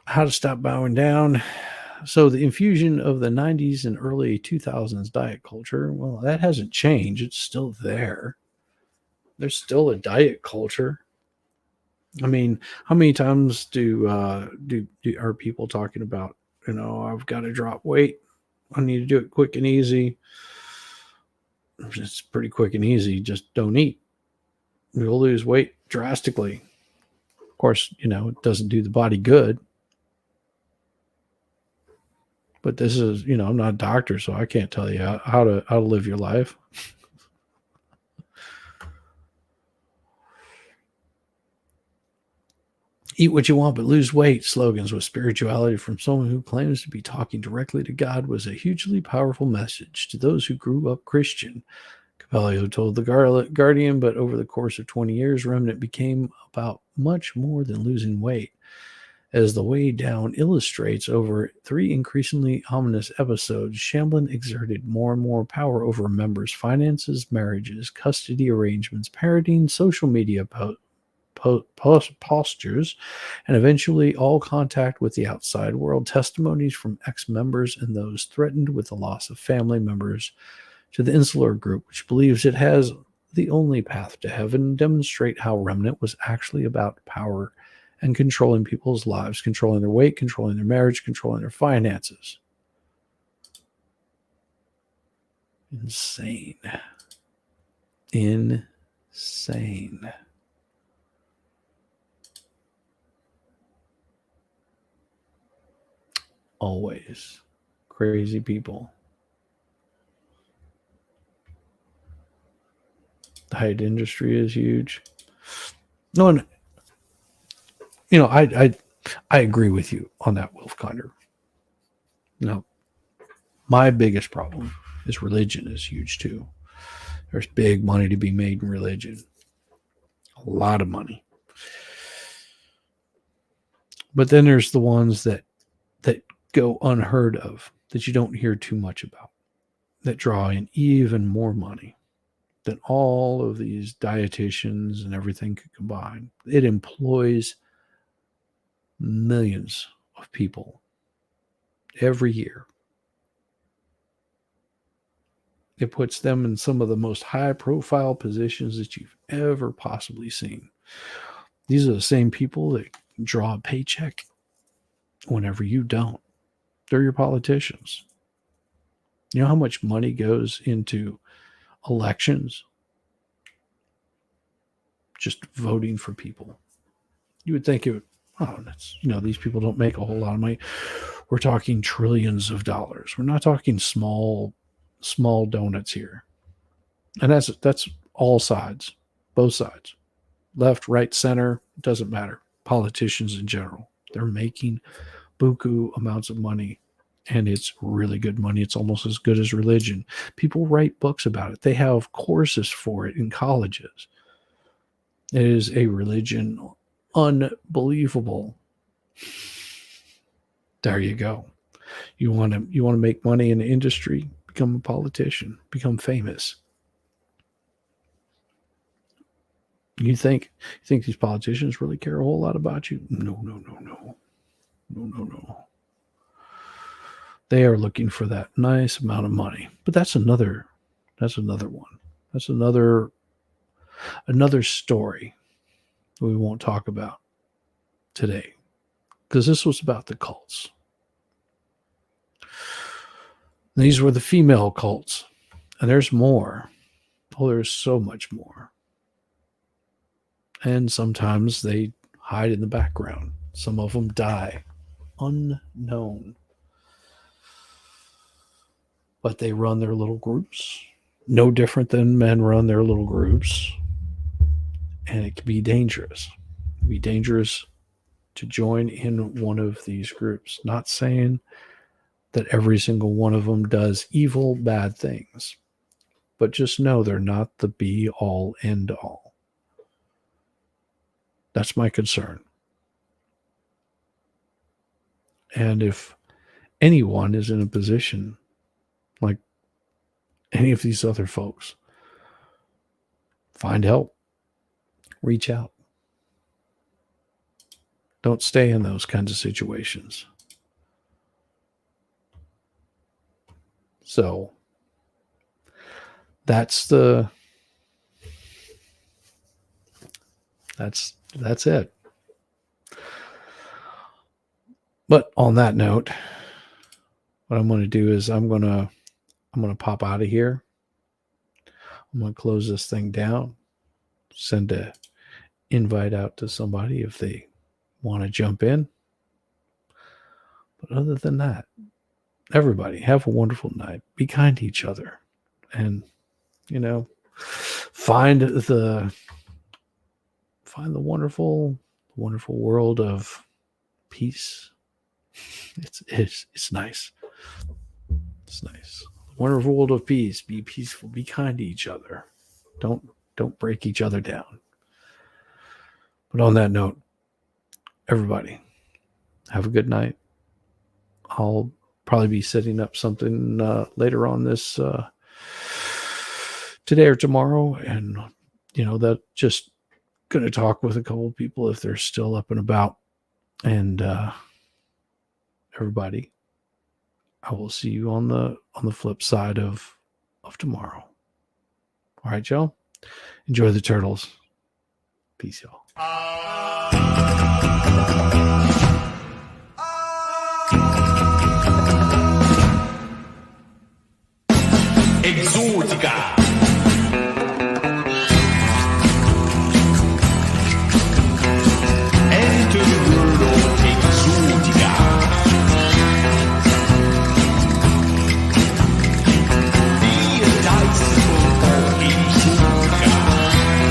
How to stop bowing down. So the infusion of the 90s and early 2000s diet culture, well, that hasn't changed. It's still there. There's still a diet culture. I mean, how many times are people talking about, I've got to drop weight. I need to do it quick and easy. It's pretty quick and easy. Just don't eat. You'll lose weight drastically. Of course, it doesn't do the body good. But this is, I'm not a doctor, so I can't tell you how to live your life. Eat what you want, but lose weight. Slogans with spirituality from someone who claims to be talking directly to God was a hugely powerful message to those who grew up Christian. Capello told the Guardian, but over the course of 20 years, Remnant became about much more than losing weight. As The Way Down illustrates, over 3 increasingly ominous episodes, Shamblin exerted more and more power over members' finances, marriages, custody arrangements, parenting, social media postures, and eventually all contact with the outside world. Testimonies from ex-members and those threatened with the loss of family members to the Insular Group, which believes it has the only path to heaven, demonstrate how Remnant was actually about power and controlling people's lives, controlling their weight, controlling their marriage, controlling their finances. Insane. Insane. Always. Crazy people. The hide industry is huge. No, and, you know, I agree with you on that, Wolfkinder. No, my biggest problem is religion is huge too. There's big money to be made in religion. A lot of money. But then there's the ones that go unheard of, that you don't hear too much about, that draw in even more money than all of these dietitians and everything could combine. It employs millions of people every year. It puts them in some of the most high-profile positions that you've ever possibly seen. These are the same people that draw a paycheck whenever you don't. They're your politicians. You know how much money goes into elections? Just voting for people. You would think it would, these people don't make a whole lot of money. We're talking trillions of dollars. We're not talking small donuts here. And that's all sides, both sides. Left, right, center, doesn't matter. Politicians in general. They're making buku amounts of money, and it's really good money. It's almost as good as religion. People write books about it. They have courses for it in colleges. It is a religion unbelievable. There you go. You want to make money in the industry, become a politician, become famous. You think these politicians really care a whole lot about you? No. They are looking for that nice amount of money. But that's another one. That's another story we won't talk about today, because this was about the cults. These were the female cults, and there's more. Oh, there's so much more. And sometimes they hide in the background. Some of them die unknown. But they run their little groups, no different than men run their little groups. And it can be dangerous. It can be dangerous to join in one of these groups. Not saying that every single one of them does evil, bad things. But just know they're not the be-all, end-all. That's my concern. And if anyone is in a position like any of these other folks, find help. Reach out. Don't stay in those kinds of situations. So that's it. But on that note, what I'm going to do is I'm going to pop out of here. I'm going to close this thing down. Send a invite out to somebody if they want to jump in. But other than that, everybody have a wonderful night. Be kind to each other. And, find the wonderful world of peace. It's nice. It's nice. Wonderful world of peace. Be peaceful. Be kind to each other. Don't break each other down. But on that note, everybody, have a good night. I'll probably be setting up something later on this today or tomorrow, and that just going to talk with a couple of people if they're still up and about. And everybody, I will see you on the flip side of tomorrow. All right, y'all. Enjoy the turtles. Peace, y'all.